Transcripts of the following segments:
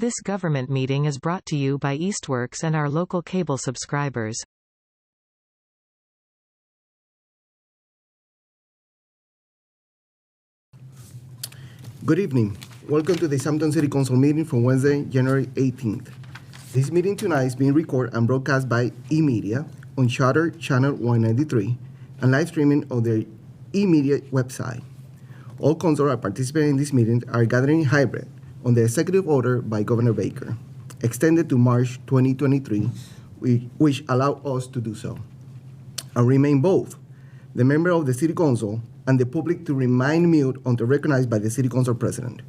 This government meeting is brought to you by Eastworks and our local cable subscribers. Good evening. Welcome to the Easthampton City Council meeting for Wednesday, January 18th. This meeting tonight is being recorded and broadcast by eMedia on Charter Channel 193 and live streaming on the eMedia website. All councilors participating in this meeting are gathering hybrid on the executive order by Governor Baker, extended to March 2023, which allow us to do so. And remain both the member of the City Council and the public to remain mute until recognized by the City Council President.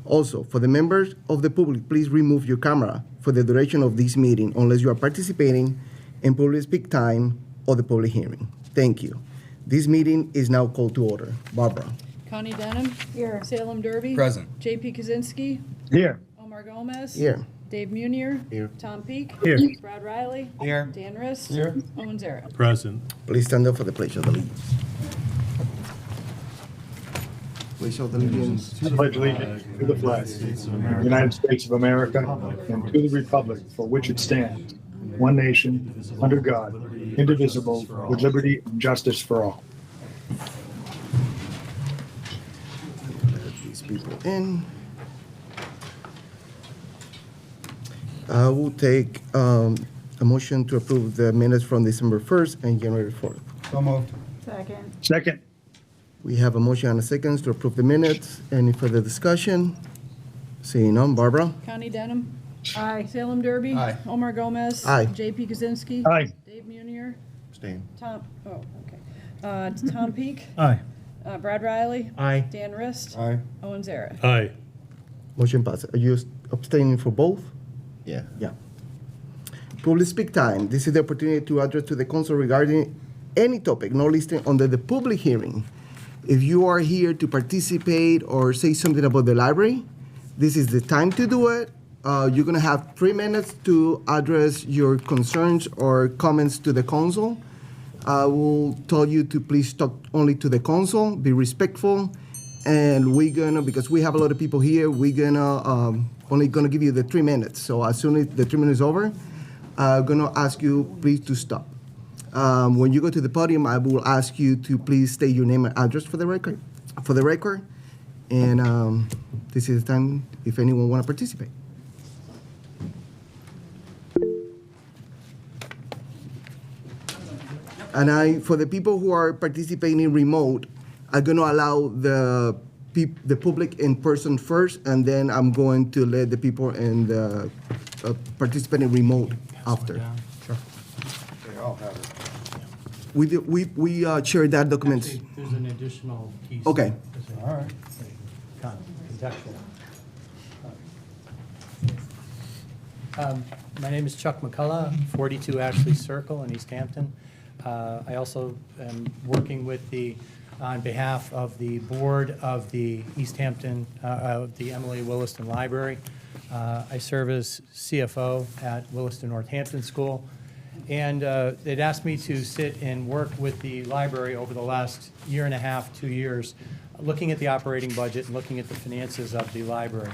Also, for the members of the public, please remove your camera for the duration of this meeting unless you are participating in public speak time or the public hearing. Thank you. This meeting is now called to order. Barbara. Connie Denham. Here. Salem Derby. Present. J.P. Kaczynski. Here. Omar Gomez. Here. Dave Munier. Here. Tom Peak. Here. Brad Riley. Here. Dan Rist. Here. Owen Zara. Present. Please stand up for the pledge of allegiance. Pledge of allegiance. I pledge allegiance to the flag of the United States of America and to the republic for which it stands, one nation, under God, indivisible, with liberty and justice for all. Let these people in. I will take a motion to approve the minutes from December 1st and January 4th. So moved. Second. Second. We have a motion and a second to approve the minutes. Any further discussion? Seeing none. Barbara? Connie Denham. Aye. Salem Derby. Aye. Omar Gomez. Aye. J.P. Kaczynski. Aye. Dave Munier. Abstain. Tom Peak. Aye. Brad Riley. Aye. Dan Rist. Aye. Owen Zara. Aye. Motion passes. Are you abstaining for both? Yeah. Yeah. Public speak time. This is the opportunity to address to the council regarding any topic not listed under the public hearing. If you are here to participate or say something about the library, this is the time to do it. You're gonna have 3 minutes to address your concerns or comments to the council. I will tell you to please talk only to the council, be respectful, and we're gonna, because we have a lot of people here, we're gonna only gonna give you the 3 minutes. So as soon as the 3 minutes is over, I'm gonna ask you please to stop. When you go to the podium, I will ask you to please state your name and address for the record. And this is the time if anyone want to participate. And for the people who are participating remote, I'm going to allow the public in person first, and then I'm going to let the people in the participating remote after. Sure. They all have it. We shared that document. Actually, there's an additional piece. Okay. All right. Kind of contextual. My name is Chuck McCullough, 42 Ashley Circle in Easthampton. I also am working with on behalf of the board of the Easthampton, of the Emily Williston Library. I serve as CFO at Williston Northampton School. And they'd asked me to sit and work with the library over the last year and a half, 2 years, looking at the operating budget and looking at the finances of the library.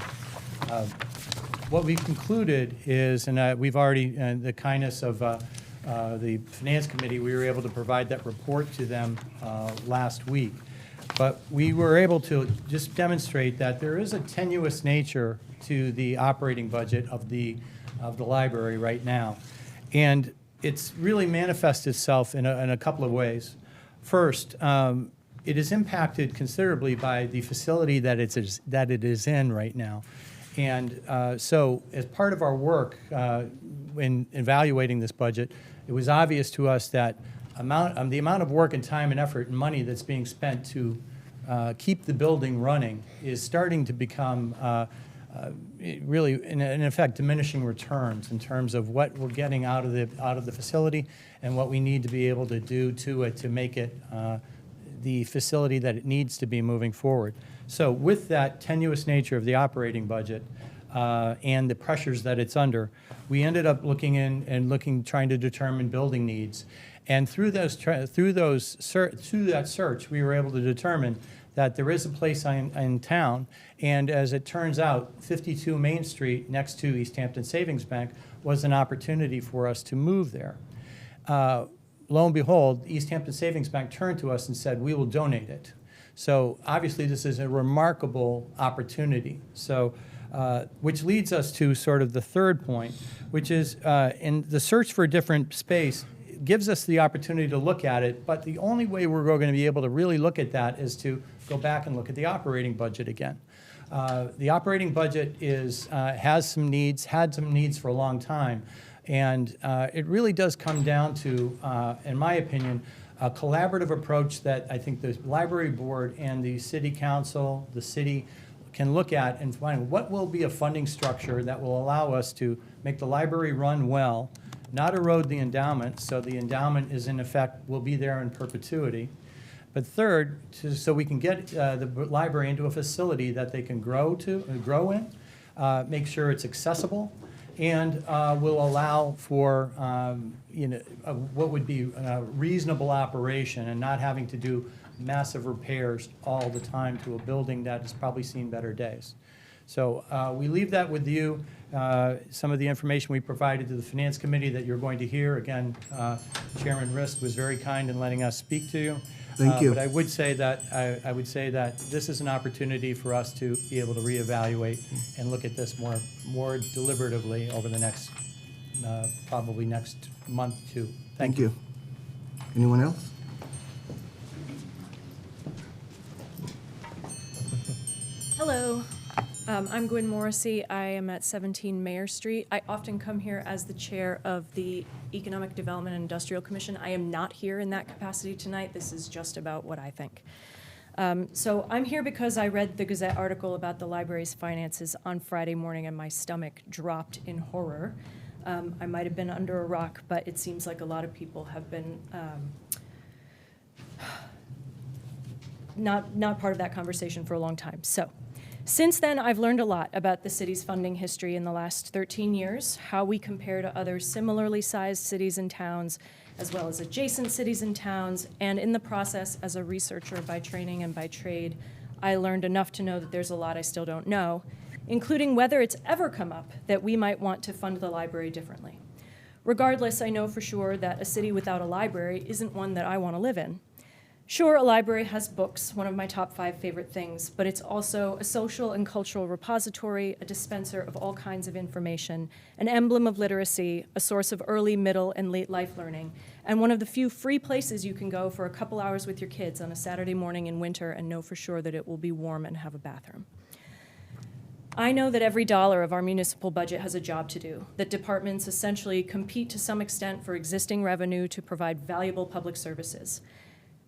What we've concluded is, and we've already, the kindness of the Finance Committee, we were able to provide that report to them last week. But we were able to just demonstrate that there is a tenuous nature to the operating budget of the library right now. And it's really manifested itself in a couple of ways. First, it is impacted considerably by the facility that it is in right now. And so as part of our work in evaluating this budget, it was obvious to us that the amount of work and time and effort and money that's being spent to keep the building running is starting to become really, in effect, diminishing returns in terms of what we're getting out of the facility and what we need to be able to do to it to make it the facility that it needs to be moving forward. So with that tenuous nature of the operating budget and the pressures that it's under, we ended up trying to determine building needs. And through that search, we were able to determine that there is a place in town, and as it turns out, 52 Main Street next to Easthampton Savings Bank was an opportunity for us to move there. Lo and behold, Easthampton Savings Bank turned to us and said, we will donate it. So obviously this is a remarkable opportunity. So, which leads us to sort of the third point, which is in the search for a different space gives us the opportunity to look at it, but the only way we're going to be able to really look at that is to go back and look at the operating budget again. The operating budget has some needs, had some needs for a long time, and it really does come down to, in my opinion, a collaborative approach that I think the library board and the city council, the city, can look at and find what will be a funding structure that will allow us to make the library run well, not erode the endowment, so the endowment is in effect, will be there in perpetuity. But third, so we can get the library into a facility that they can grow in, make sure it's accessible, and will allow for what would be a reasonable operation and not having to do massive repairs all the time to a building that has probably seen better days. So we leave that with you. Some of the information we provided to the Finance Committee that you're going to hear. Again, Chairman Risk was very kind in letting us speak to you. Thank you. But I would say that this is an opportunity for us to be able to reevaluate and look at this more deliberatively over the next probably next month too. Thank you. Anyone else? Hello, I'm Gwen Morrissey. I am at 17 Mayor Street. I often come here as the chair of the Economic Development and Industrial Commission. I am not here in that capacity tonight. This is just about what I think. So I'm here because I read the Gazette article about the library's finances on Friday morning and my stomach dropped in horror. I might have been under a rock, but it seems like a lot of people have been not part of that conversation for a long time. So since then, I've learned a lot about the city's funding history in the last 13 years, how we compare to other similarly sized cities and towns, as well as adjacent cities and towns, and in the process, as a researcher by training and by trade, I learned enough to know that there's a lot I still don't know, including whether it's ever come up that we might want to fund the library differently. Regardless, I know for sure that a city without a library isn't one that I want to live in. Sure, a library has books, one of my top 5 favorite things, but it's also a social and cultural repository, a dispenser of all kinds of information, an emblem of literacy, a source of early, middle, and late life learning, and one of the few free places you can go for a couple hours with your kids on a Saturday morning in winter and know for sure that it will be warm and have a bathroom. I know that every dollar of our municipal budget has a job to do, that departments essentially compete to some extent for existing revenue to provide valuable public services.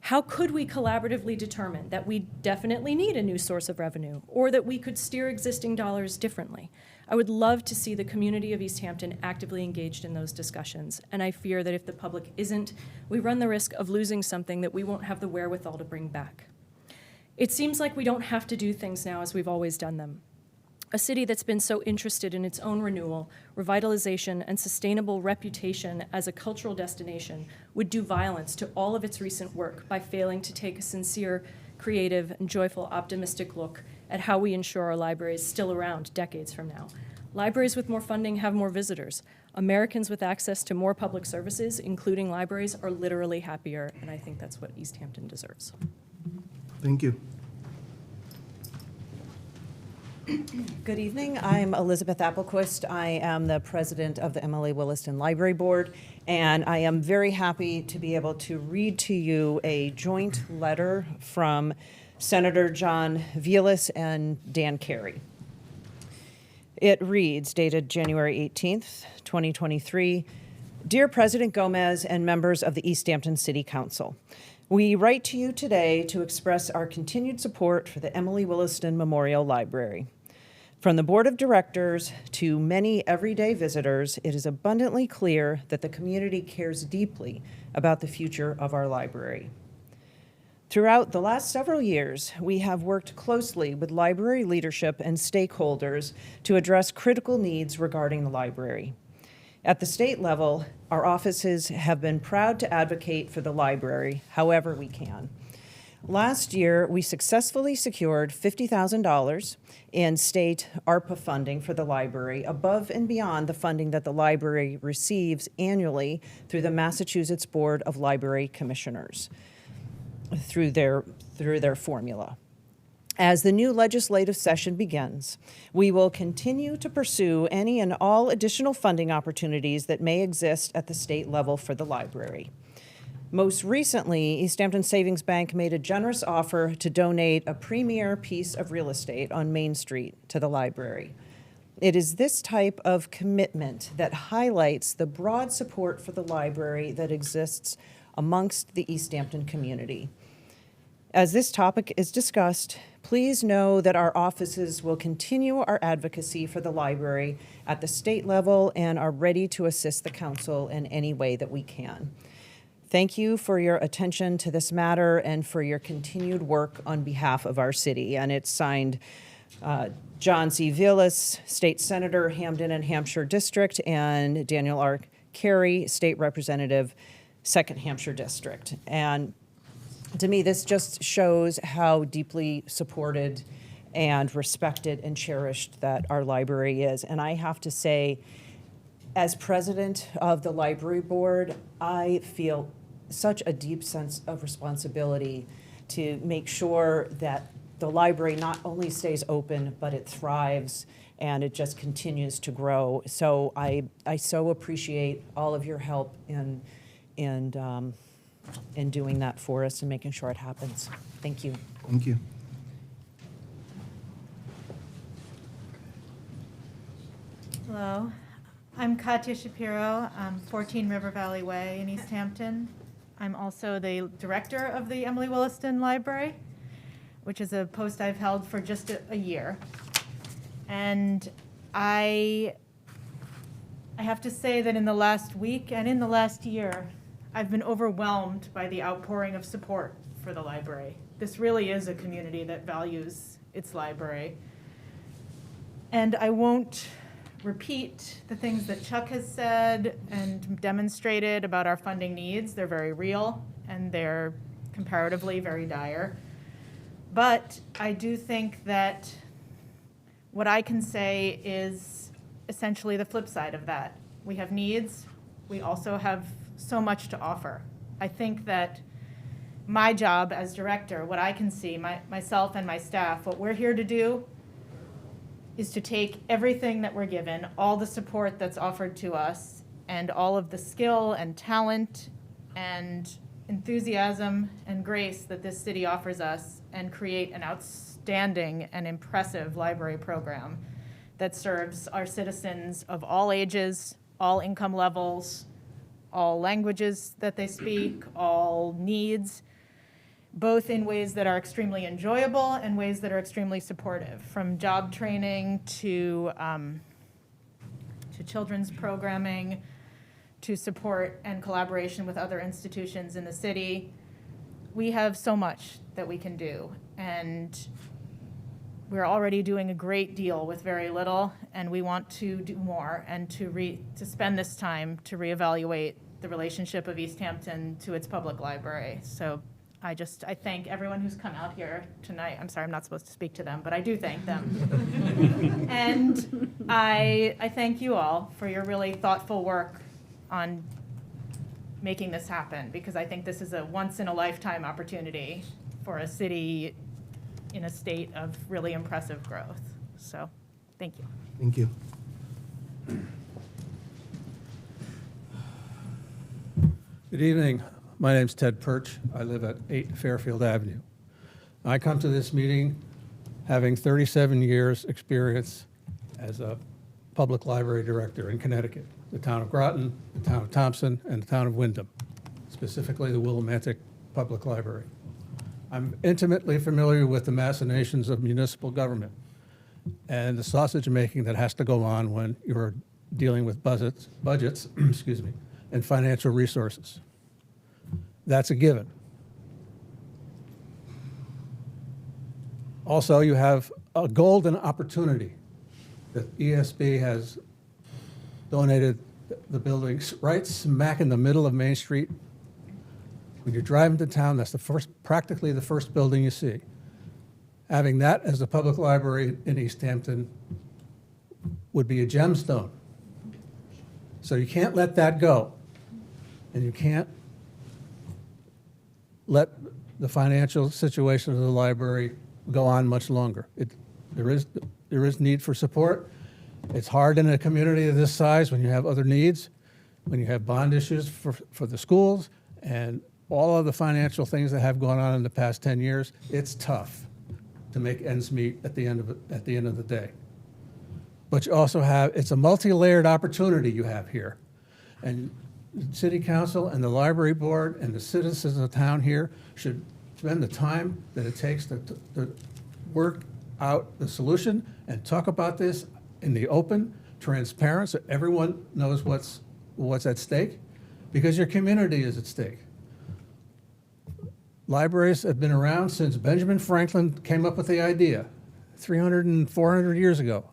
How could we collaboratively determine that we definitely need a new source of revenue, or that we could steer existing dollars differently? I would love to see the community of Easthampton actively engaged in those discussions, and I fear that if the public isn't, we run the risk of losing something that we won't have the wherewithal to bring back. It seems like we don't have to do things now as we've always done them. A city that's been so interested in its own renewal, revitalization, and sustainable reputation as a cultural destination would do violence to all of its recent work by failing to take a sincere, creative, and joyful, optimistic look at how we ensure our library is still around decades from now. Libraries with more funding have more visitors. Americans with access to more public services, including libraries, are literally happier, and I think that's what Easthampton deserves. Thank you. Good evening. I'm Elizabeth Applequist. I am the president of the MLA Williston Library Board, and I am very happy to be able to read to you a joint letter from Senator John Vilas and Dan Carey. It reads, dated January 18th, 2023, Dear President Gomez and members of the Easthampton City Council, we write to you today to express our continued support for the Emily Williston Memorial Library. From the Board of Directors to many everyday visitors, it is abundantly clear that the community cares deeply about the future of our library. Throughout the last several years, we have worked closely with library leadership and stakeholders to address critical needs regarding the library. At the state level, our offices have been proud to advocate for the library however we can. Last year, we successfully secured $50,000 in state ARPA funding for the library, above and beyond the funding that the library receives annually through the Massachusetts Board of Library Commissioners, through their formula. As the new legislative session begins, we will continue to pursue any and all additional funding opportunities that may exist at the state level for the library. Most recently, Easthampton Savings Bank made a generous offer to donate a premier piece of real estate on Main Street to the library. It is this type of commitment that highlights the broad support for the library that exists amongst the Easthampton community. As this topic is discussed, please know that our offices will continue our advocacy for the library at the state level and are ready to assist the council in any way that we can. Thank you for your attention to this matter and for your continued work on behalf of our city. And it's signed John C. Vilas, State Senator, Hamden and Hampshire District, and Daniel R. Carey, State Representative, 2nd Hampshire District. And to me, this just shows how deeply supported and respected and cherished that our library is. And I have to say, as president of the library board, I feel such a deep sense of responsibility to make sure that the library not only stays open, but it thrives and it just continues to grow. So I so appreciate all of your help in doing that for us and making sure it happens. Thank you. Thank you. Hello, I'm Katya Shapiro, 14 River Valley Way in Easthampton. I'm also the director of the Emily Williston Library, which is a post I've held for just a year. And I have to say that in the last week and in the last year, I've been overwhelmed by the outpouring of support for the library. This really is a community that values its library. And I won't repeat the things that Chuck has said and demonstrated about our funding needs. They're very real and they're comparatively very dire. But I do think that what I can say is essentially the flip side of that. We have needs. We also have so much to offer. I think that my job as director, what I can see, myself and my staff, what we're here to do is to take everything that we're given, all the support that's offered to us, and all of the skill and talent and enthusiasm and grace that this city offers us, and create an outstanding and impressive library program that serves our citizens of all ages, all income levels, all languages that they speak, all needs, both in ways that are extremely enjoyable and ways that are extremely supportive, from job training to children's programming, to support and collaboration with other institutions in the city. We have so much that we can do, and we're already doing a great deal with very little, and we want to do more and to spend this time to reevaluate the relationship of Easthampton to its public library. So I thank everyone who's come out here tonight. I'm sorry, I'm not supposed to speak to them, but I do thank them. And I thank you all for your really thoughtful work on making this happen, because I think this is a once-in-a-lifetime opportunity for a city in a state of really impressive growth. So, thank you. Thank you. Good evening. My name's Ted Perch. I live at 8 Fairfield Avenue. I come to this meeting having 37 years experience as a public library director in Connecticut, the town of Groton, the town of Thompson, and the town of Wyndham, specifically the Willimantic Public Library. I'm intimately familiar with the machinations of municipal government and the sausage making that has to go on when you're dealing with budgets, excuse me, and financial resources. That's a given. Also, you have a golden opportunity that ESB has donated the buildings right smack in the middle of Main Street When you drive into town, that's practically the first building you see. Having that as the public library in Easthampton would be a gemstone. So you can't let that go. And you can't let the financial situation of the library go on much longer. There is need for support. It's hard in a community of this size when you have other needs, when you have bond issues for the schools, and all of the financial things that have gone on in the past 10 years. It's tough to make ends meet at the end of the day. But you also have, it's a multi-layered opportunity you have here. And the city council and the library board and the citizens of the town here should spend the time that it takes to work out the solution and talk about this in the open, transparent, so everyone knows what's at stake, because your community is at stake. Libraries have been around since Benjamin Franklin came up with the idea 300 and 400 years ago.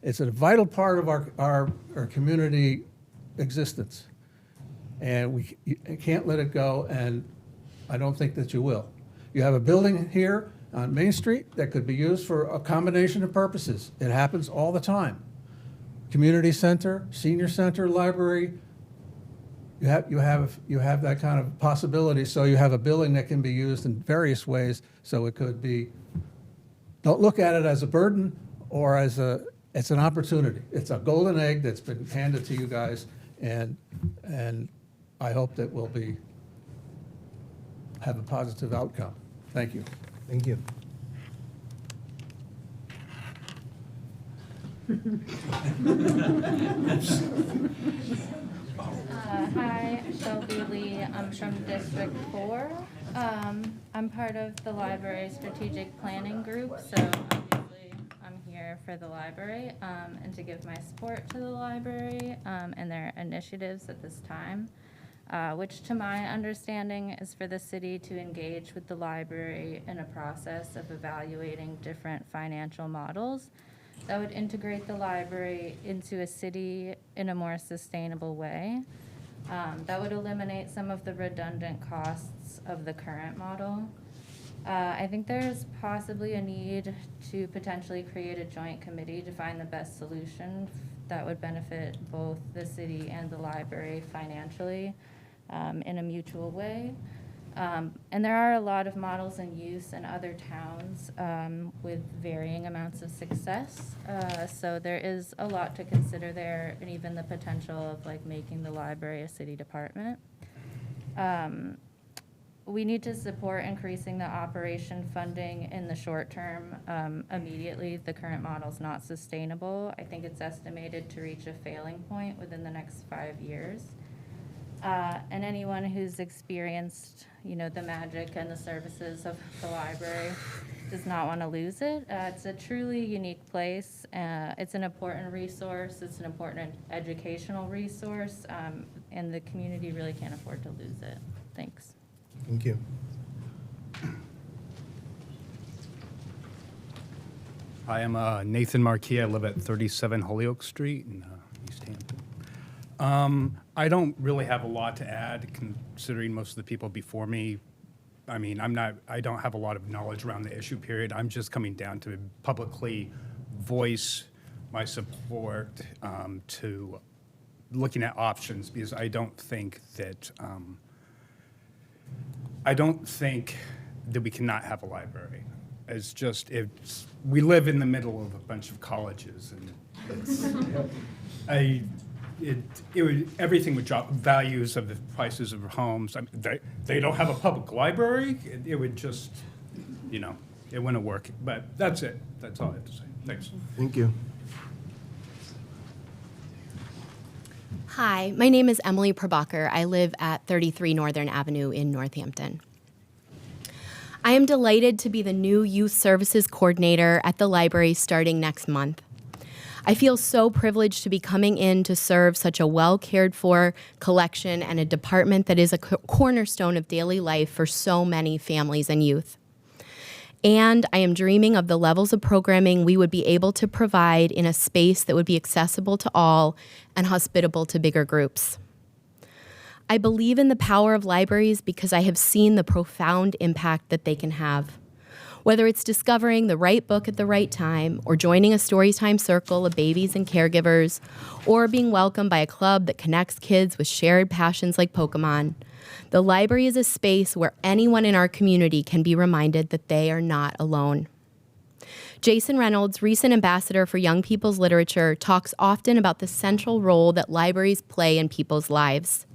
It's a vital part of our community existence. And you can't let it go, and I don't think that you will. You have a building here on Main Street that could be used for a combination of purposes. It happens all the time. Community center, senior center, library. You have that kind of possibility, so you have a building that can be used in various ways, so it could be, don't look at it as a burden or as it's an opportunity. It's a golden egg that's been handed to you guys, and I hope that we'll have a positive outcome. Thank you. Thank you. Hi, Shelby Lee. I'm from District 4. I'm part of the library strategic planning group, so obviously I'm here for the library and to give my support to the library and their initiatives at this time, which to my understanding is for the city to engage with the library in a process of evaluating different financial models that would integrate the library into a city in a more sustainable way. That would eliminate some of the redundant costs of the current model. I think there's possibly a need to potentially create a joint committee to find the best solution that would benefit both the city and the library financially in a mutual way. And there are a lot of models in use in other towns with varying amounts of success. So there is a lot to consider there, and even the potential of like making the library a city department. We need to support increasing the operation funding in the short term. Immediately, the current model is not sustainable. I think it's estimated to reach a failing point within the next 5 years. And anyone who's experienced, the magic and the services of the library does not want to lose it. It's a truly unique place. It's an important resource. It's an important educational resource, and the community really can't afford to lose it. Thanks. Thank you. I am Nathan Marquis. I live at 37 Holyoke Street in Easthampton. I don't really have a lot to add, considering most of the people before me. I mean, I don't have a lot of knowledge around the issue period. I'm just coming down to publicly voice my support to looking at options, because I don't think that we cannot have a library. We live in the middle of a bunch of colleges, and everything would drop. Values of the prices of homes. I mean, they don't have a public library. It would just, it wouldn't work. But that's it. That's all I have to say. Thanks. Thank you. Hi, my name is Emily Prabhakar. I live at 33 Northern Avenue in Northampton. I am delighted to be the new Youth Services Coordinator at the library starting next month. I feel so privileged to be coming in to serve such a well-cared-for collection and a department that is a cornerstone of daily life for so many families and youth. And I am dreaming of the levels of programming we would be able to provide in a space that would be accessible to all and hospitable to bigger groups. I believe in the power of libraries because I have seen the profound impact that they can have. Whether it's discovering the right book at the right time, or joining a storytime circle of babies and caregivers, or being welcomed by a club that connects kids with shared passions like Pokemon, the library is a space where anyone in our community can be reminded that they are not alone. Jason Reynolds, recent ambassador for Young People's Literature, talks often about the central role that libraries play in people's lives.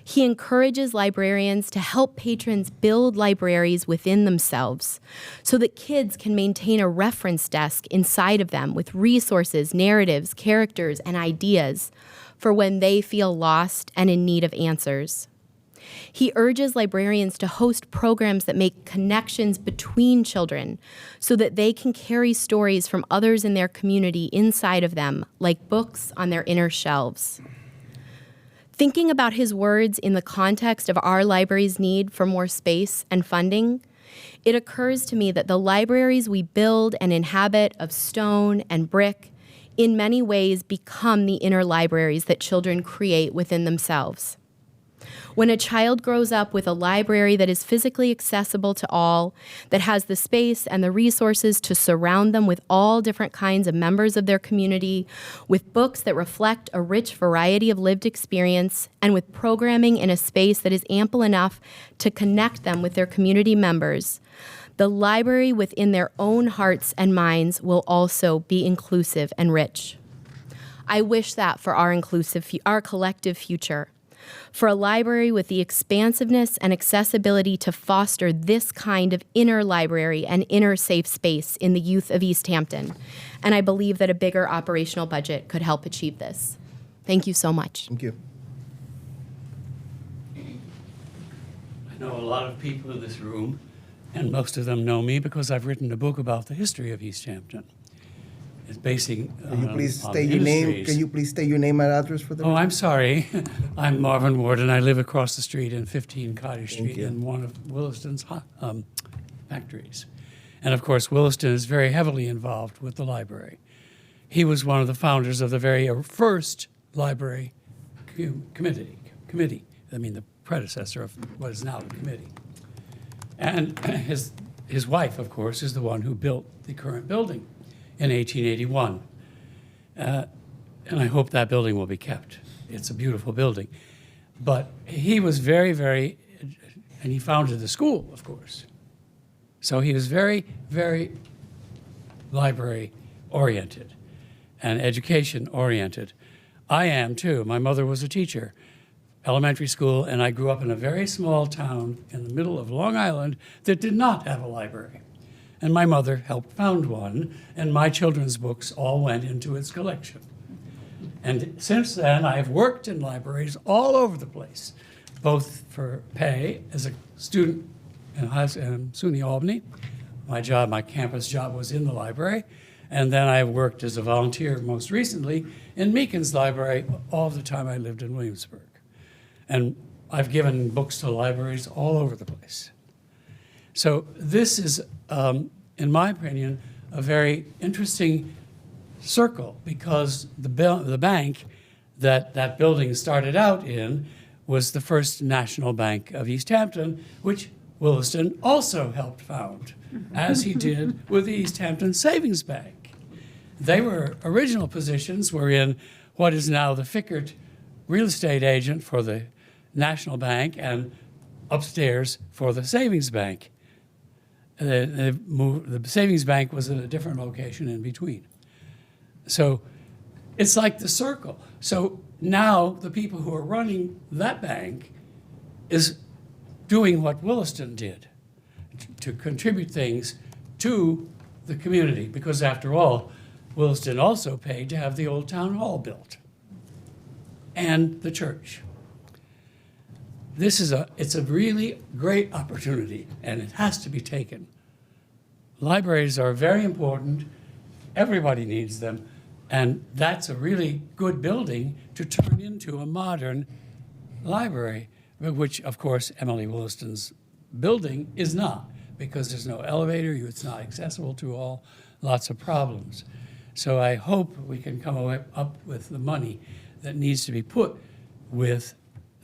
He encourages librarians to help patrons build libraries within themselves so that kids can maintain a reference desk inside of them with resources, narratives, characters, and ideas for when they feel lost and in need of answers. He urges librarians to host programs that make connections between children so that they can carry stories from others in their community inside of them, like books on their inner shelves. Thinking about his words in the context of our library's need for more space and funding, it occurs to me that the libraries we build and inhabit of stone and brick in many ways become the inner libraries that children create within themselves. When a child grows up with a library that is physically accessible to all, that has the space and the resources to surround them with all different kinds of members of their community, with books that reflect a rich variety of lived experience, and with programming in a space that is ample enough to connect them with their community members, the library within their own hearts and minds will also be inclusive and rich. I wish that for our collective future. For a library with the expansiveness and accessibility to foster this kind of inner library and inner safe space in the youth of Easthampton. And I believe that a bigger operational budget could help achieve this. Thank you so much. Thank you. I know a lot of people in this room, and most of them know me because I've written a book about the history of Easthampton. It's basing Can you please on state your name? industries. Can you please state your name and address for the? Oh, I'm sorry. I'm Marvin Ward, and I live across the street in 15 Cottage Street in one of Williston's factories. And of course, Williston is very heavily involved with the library. He was one of the founders of the very first library committee. I mean, the predecessor of what is now the committee. And his wife, of course, is the one who built the current building in 1881. And I hope that building will be kept. It's a beautiful building. But he was very, and he founded the school, of course. So he was very, very library-oriented and education-oriented. I am, too. My mother was a teacher, elementary school, and I grew up in a very small town in the middle of Long Island that did not have a library. And my mother helped found one, and my children's books all went into its collection. And since then, I've worked in libraries all over the place, both for pay as a student in SUNY Albany. My campus job was in the library. And then I worked as a volunteer most recently in Meakin's library all the time I lived in Williamsburg. And I've given books to libraries all over the place. So this is, in my opinion, a very interesting circle because the bank that building started out in was the First National Bank of Easthampton, which Williston also helped found, as he did with the Easthampton Savings Bank. Their original positions were in what is now the Fickert real estate agent for the National Bank and upstairs for the Savings Bank. The Savings Bank was at a different location in between. So it's like the circle. So now the people who are running that bank is doing what Williston did, to contribute things to the community, because after all, Williston also paid to have the old town hall built and the church. It's a really great opportunity, and it has to be taken. Libraries are very important. Everybody needs them, and that's a really good building to turn into a modern library, which, of course, Emily Williston's building is not, because there's no elevator, it's not accessible to all, lots of problems. So I hope we can come up with the money that needs to be put with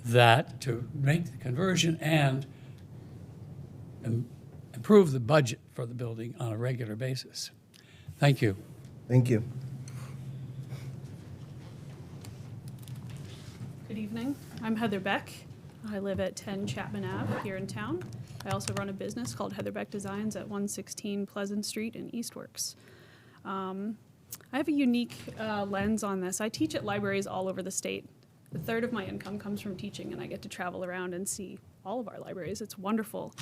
that to make the conversion and improve the budget for the building on a regular basis. Thank you. Thank you. Good evening. I'm Heather Beck. I live at 10 Chapman Ave here in town. I also run a business called Heather Beck Designs at 116 Pleasant Street in Eastworks. I have a unique lens on this. I teach at libraries all over the state. A third of my income comes from teaching, and I get to travel around and see all of our libraries. It's wonderful.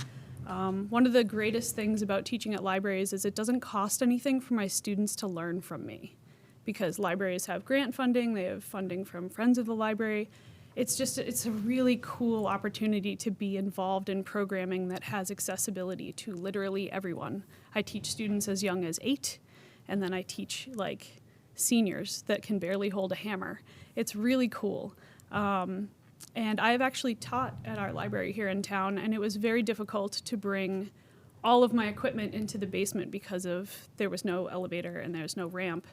One of the greatest things about teaching at libraries is it doesn't cost anything for my students to learn from me, because libraries have grant funding, they have funding from Friends of the Library. It's a really cool opportunity to be involved in programming that has accessibility to literally everyone. I teach students as young as 8, and then I teach like seniors that can barely hold a hammer. It's really cool. And I've actually taught at our library here in town, and it was very difficult to bring all of my equipment into the basement because there was no elevator and there's no ramp.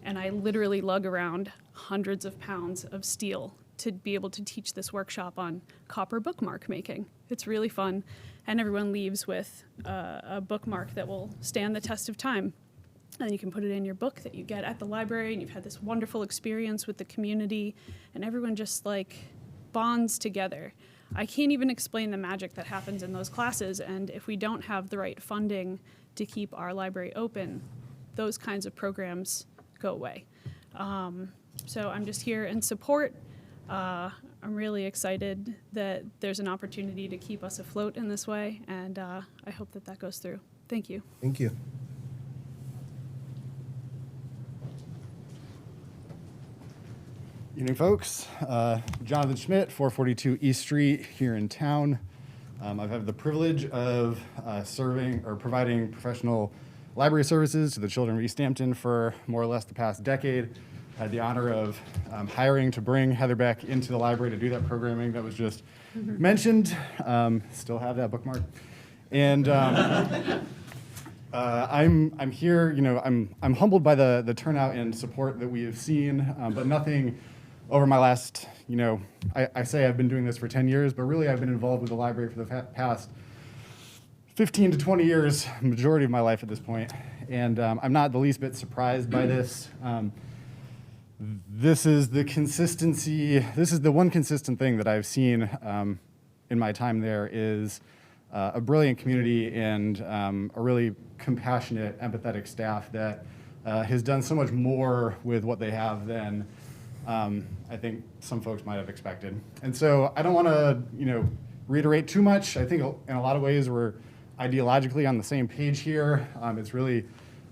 And I literally lug around hundreds of pounds of steel to be able to teach this workshop on copper bookmark making. It's really fun, and everyone leaves with a bookmark that will stand the test of time. And you can put it in your book that you get at the library, and you've had this wonderful experience with the community, and everyone just like bonds together. I can't even explain the magic that happens in those classes, and if we don't have the right funding to keep our library open, those kinds of programs go away. So I'm just here in support. I'm really excited that there's an opportunity to keep us afloat in this way, and I hope that that goes through. Thank you. Thank you. Evening, folks. Jonathan Schmidt, 442 East Street here in town. I've had the privilege of providing professional library services to the children of Easthampton for more or less the past decade. I had the honor of hiring to bring Heather Beck into the library to do that programming that was just mentioned. Still have that bookmark. And I'm here, I'm humbled by the turnout and support that we have seen, but nothing over my last, I say I've been doing this for 10 years, but really I've been involved with the library for the past 15 to 20 years, majority of my life at this point. And I'm not the least bit surprised by this. This is the consistency, this is the one consistent thing that I've seen in my time there is a brilliant community and a really compassionate, empathetic staff that has done so much more with what they have than I think some folks might have expected. And so I don't want to, reiterate too much. I think in a lot of ways we're ideologically on the same page here. It's really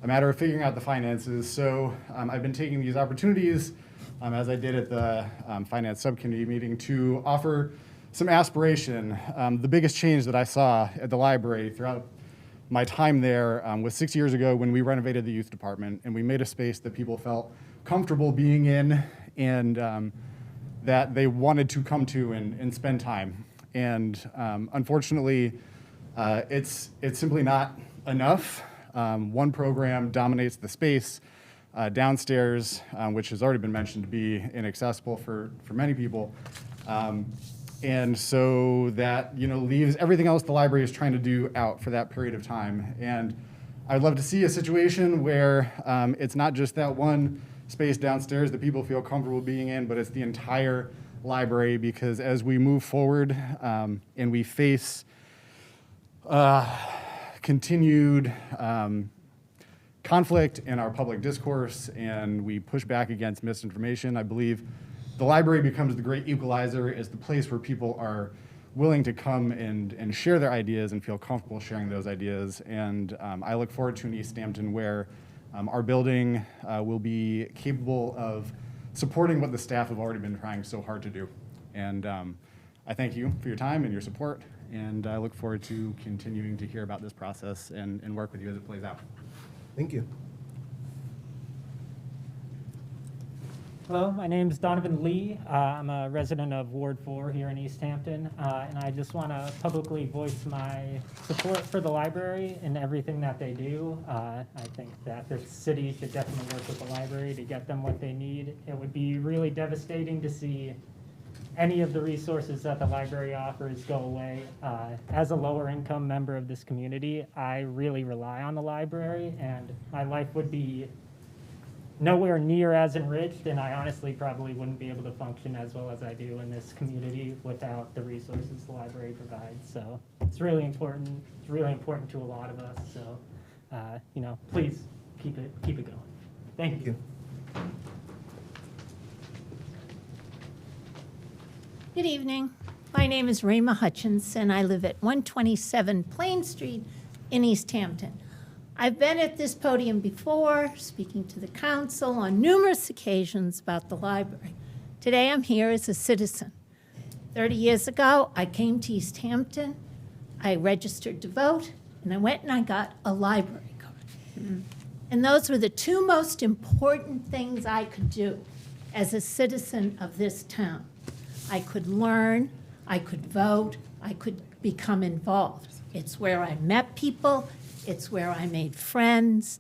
a matter of figuring out the finances. So I've been taking these opportunities, as I did at the finance subcommittee meeting, to offer some aspiration. The biggest change that I saw at the library throughout my time there was 6 years ago when we renovated the youth department, and we made a space that people felt comfortable being in and that they wanted to come to and spend time. And unfortunately, it's simply not enough. One program dominates the space downstairs, which has already been mentioned to be inaccessible for many people. And so that leaves everything else the library is trying to do out for that period of time. And I'd love to see a situation where it's not just that one space downstairs that people feel comfortable being in, but it's the entire library, because as we move forward and we face continued conflict in our public discourse and we push back against misinformation, I believe the library becomes the great equalizer, is the place where people are willing to come and share their ideas and feel comfortable sharing those ideas. And I look forward to an Easthampton where our building will be capable of supporting what the staff have already been trying so hard to do. And I thank you for your time and your support, and I look forward to continuing to hear about this process and work with you as it plays out. Thank you. Hello, my name is Donovan Lee. I'm a resident of Ward 4 here in Easthampton, and I just want to publicly voice my support for the library and everything that they do. I think that the city should definitely work with the library to get them what they need. It would be really devastating to see any of the resources that the library offers go away. As a lower income member of this community, I really rely on the library, and my life would be nowhere near as enriched, and I honestly probably wouldn't be able to function as well as I do in this community without the resources the library provides. So it's really important. It's really important to a lot of us. So, please keep it going. Thank you. Good evening. My name is Rayma Hutchins, and I live at 127 Plain Street in Easthampton. I've been at this podium before, speaking to the council on numerous occasions about the library. Today I'm here as a citizen. 30 years ago, I came to Easthampton, I registered to vote, and I went and I got a library card. And those were the two most important things I could do as a citizen of this town. I could learn, I could vote, I could become involved. It's where I met people, it's where I made friends,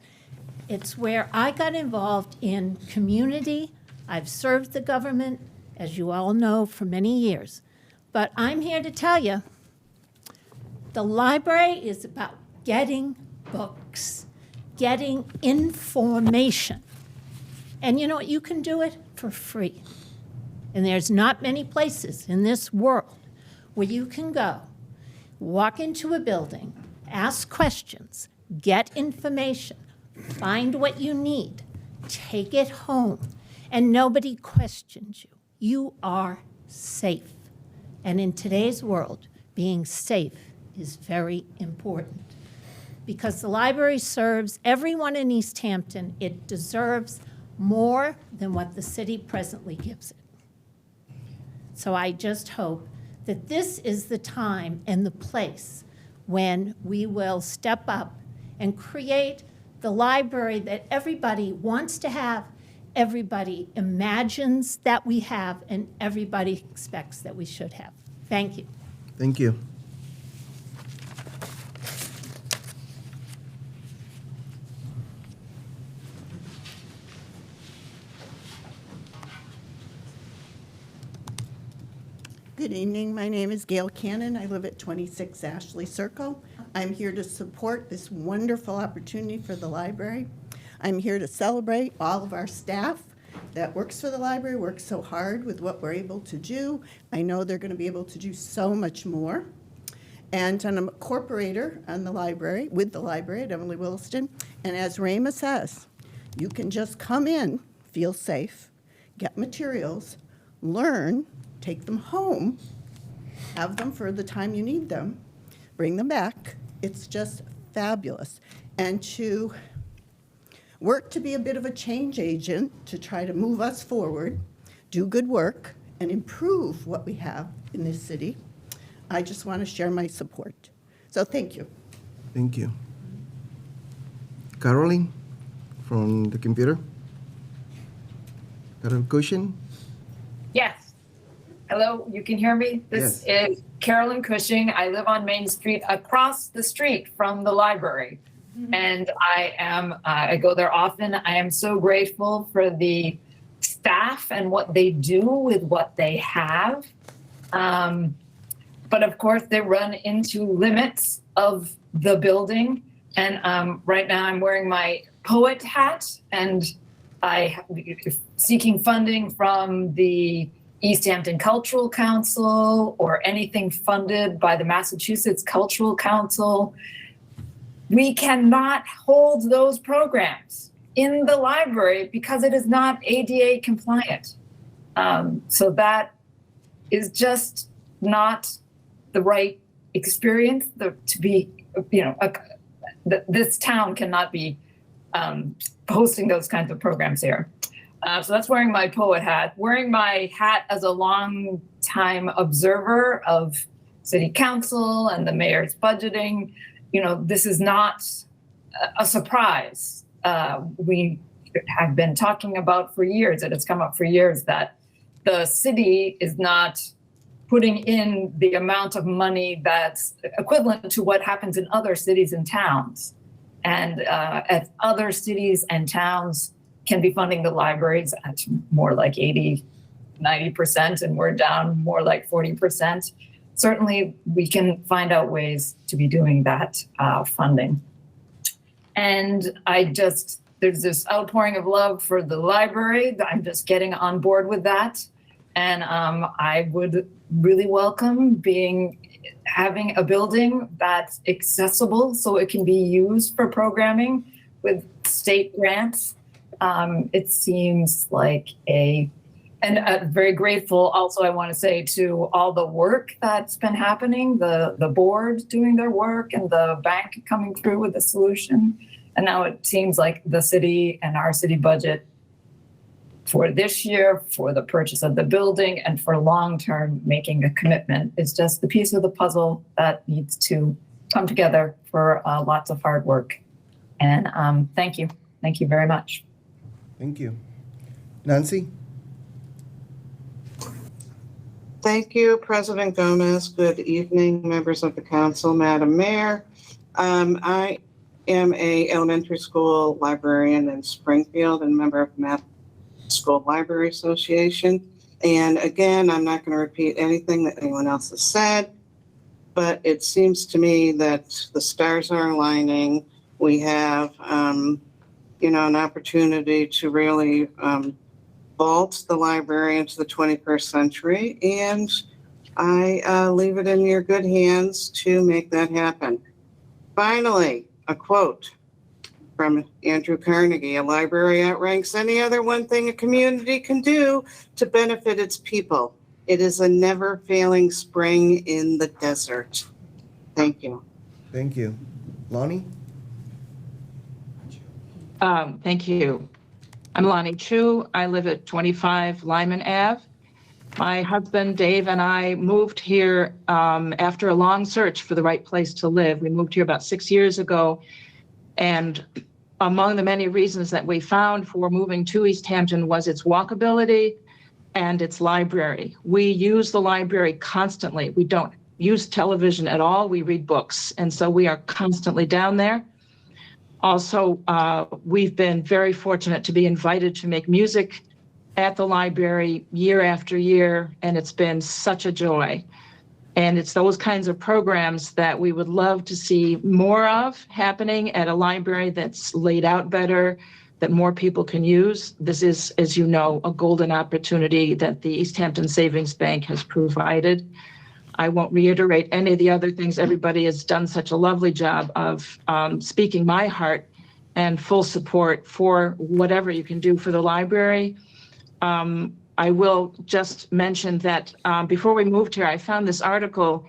it's where I got involved in community. I've served the government, as you all know, for many years. But I'm here to tell you, the library is about getting books, getting information. And you know what, you can do it for free. And there's not many places in this world where you can go, walk into a building, ask questions, get information, find what you need, take it home, and nobody questions you. You are safe. And in today's world, being safe is very important. Because the library serves everyone in Easthampton, it deserves more than what the city presently gives it. So I just hope that this is the time and the place when we will step up and create the library that everybody wants to have, everybody imagines that we have, and everybody expects that we should have. Thank you. Thank you. Good evening. My name is Gail Cannon. I live at 26 Ashley Circle. I'm here to support this wonderful opportunity for the library. I'm here to celebrate all of our staff that works for the library, works so hard with what we're able to do. I know they're going to be able to do so much more. And I'm a corporator on the library, with the library at Emily Williston. And as Rayma says, you can just come in, feel safe, get materials, learn, take them home, have them for the time you need them, bring them back. It's just fabulous. And to work to be a bit of a change agent to try to move us forward, do good work, and improve what we have in this city, I just want to share my support. So thank you. Thank you. Caroline from the computer. Carol Cushion. Yes. Hello, you can hear me? This is Carolyn Cushing. I live on Main Street across the street from the library. And I go there often. I am so grateful for the staff and what they do with what they have. But of course, they run into limits of the building. And right now I'm wearing my poet hat and seeking funding from the Easthampton Cultural Council or anything funded by the Massachusetts Cultural Council. We cannot hold those programs in the library because it is not ADA compliant. So that is just not the right experience to be, this town cannot be hosting those kinds of programs here. So that's wearing my poet hat. Wearing my hat as a long-time observer of city council and the mayor's budgeting. This is not a surprise. We have been talking about for years, and it's come up for years, that the city is not putting in the amount of money that's equivalent to what happens in other cities and towns. And if other cities and towns can be funding the libraries at more like 80 90% and we're down more like 40%, certainly we can find out ways to be doing that funding. And there's this outpouring of love for the library. I'm just getting on board with that. And I would really welcome having a building that's accessible so it can be used for programming with state grants. It seems like very grateful also, I want to say, to all the work that's been happening, the board doing their work and the bank coming through with a solution. And now it seems like the city and our city budget for this year, for the purchase of the building, and for long-term making a commitment is just the piece of the puzzle that needs to come together for lots of hard work. And thank you. Thank you very much. Thank you. Nancy? Thank you, President Gomez. Good evening, members of the council, Madam Mayor. I am a elementary school librarian in Springfield and member of the Math School Library Association. And again, I'm not going to repeat anything that anyone else has said, but it seems to me that the stars are aligning. We have, an opportunity to really vault the library into the 21st century, and I leave it in your good hands to make that happen. Finally, a quote from Andrew Carnegie: "A library outranks any other one thing a community can do to benefit its people. It is a never-failing spring in the desert." Thank you. Thank you. Lonnie? Thank you. I'm Lonnie Chu. I live at 25 Lyman Ave. My husband, Dave, and I moved here after a long search for the right place to live. We moved here about 6 years ago. And among the many reasons that we found for moving to Easthampton was its walkability and its library. We use the library constantly. We don't use television at all. We read books. And so we are constantly down there. Also, we've been very fortunate to be invited to make music at the library year after year, and it's been such a joy. And it's those kinds of programs that we would love to see more of happening at a library that's laid out better, that more people can use. This is, as you know, a golden opportunity that the Easthampton Savings Bank has provided. I won't reiterate any of the other things. Everybody has done such a lovely job of speaking my heart, and full support for whatever you can do for the library. I will just mention that before we moved here, I found this article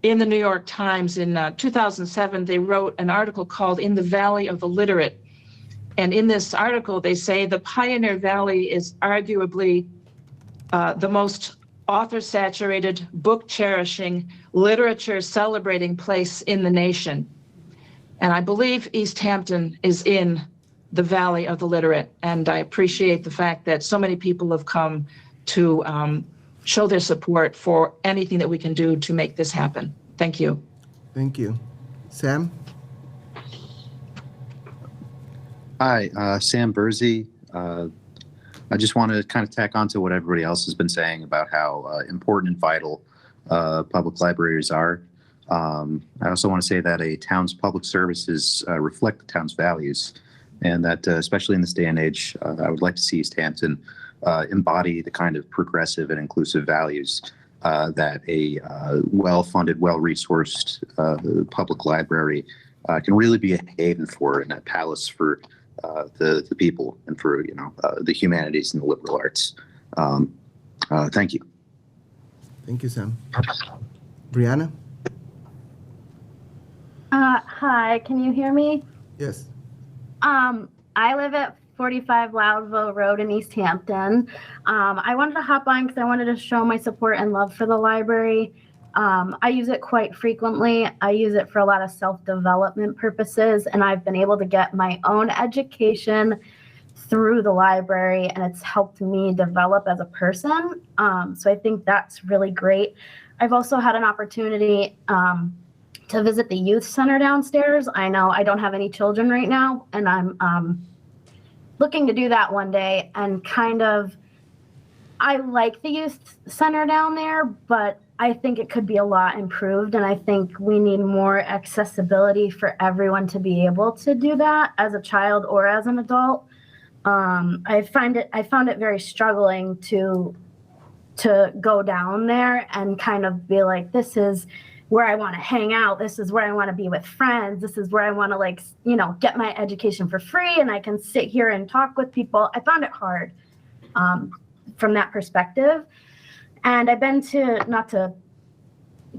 in the New York Times in 2007. They wrote an article called "In the Valley of the Literate." And in this article, they say the Pioneer Valley is arguably the most author-saturated, book-cherishing, literature-celebrating place in the nation. And I believe Easthampton is in the Valley of the Literate, and I appreciate the fact that so many people have come to show their support for anything that we can do to make this happen. Thank you. Thank you. Sam? Hi, Sam Bursey. I just want to kind of tack on to what everybody else has been saying about how important and vital public libraries are. I also want to say that a town's public services reflect the town's values, and that especially in this day and age, I would like to see Easthampton embody the kind of progressive and inclusive values that a well-funded, well-resourced public library can really be a haven for, and a palace for the people and for the humanities and the liberal arts. Thank you. Thank you, Sam. Brianna? Hi, can you hear me? Yes. I live at 45 Loudville Road in Easthampton. I wanted to hop on because I wanted to show my support and love for the library. I use it quite frequently. I use it for a lot of self-development purposes, and I've been able to get my own education through the library, and it's helped me develop as a person. So I think that's really great. I've also had an opportunity to visit the youth center downstairs. I know I don't have any children right now, and I'm looking to do that one day and kind of I like the youth center down there, but I think it could be a lot improved. And I think we need more accessibility for everyone to be able to do that as a child or as an adult. I found it very struggling to go down there and kind of be like, this is where I want to hang out. This is where I want to be with friends. This is where I want to get my education for free and I can sit here and talk with people. I found it hard from that perspective. And I've been to, not to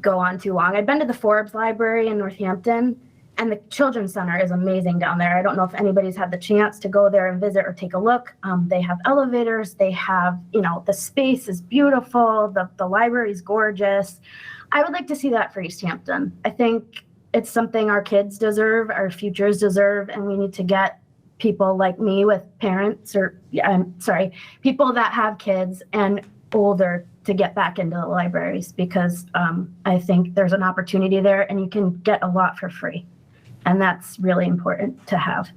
go on too long, I've been to the Forbes Library in Northampton, and the Children's Center is amazing down there. I don't know if anybody's had the chance to go there and visit or take a look. They have elevators, they have, the space is beautiful, the library is gorgeous. I would like to see that for Easthampton. I think it's something our kids deserve, our futures deserve, and we need to get people like me with parents, people that have kids and older to get back into the libraries, because I think there's an opportunity there and you can get a lot for free. And that's really important to have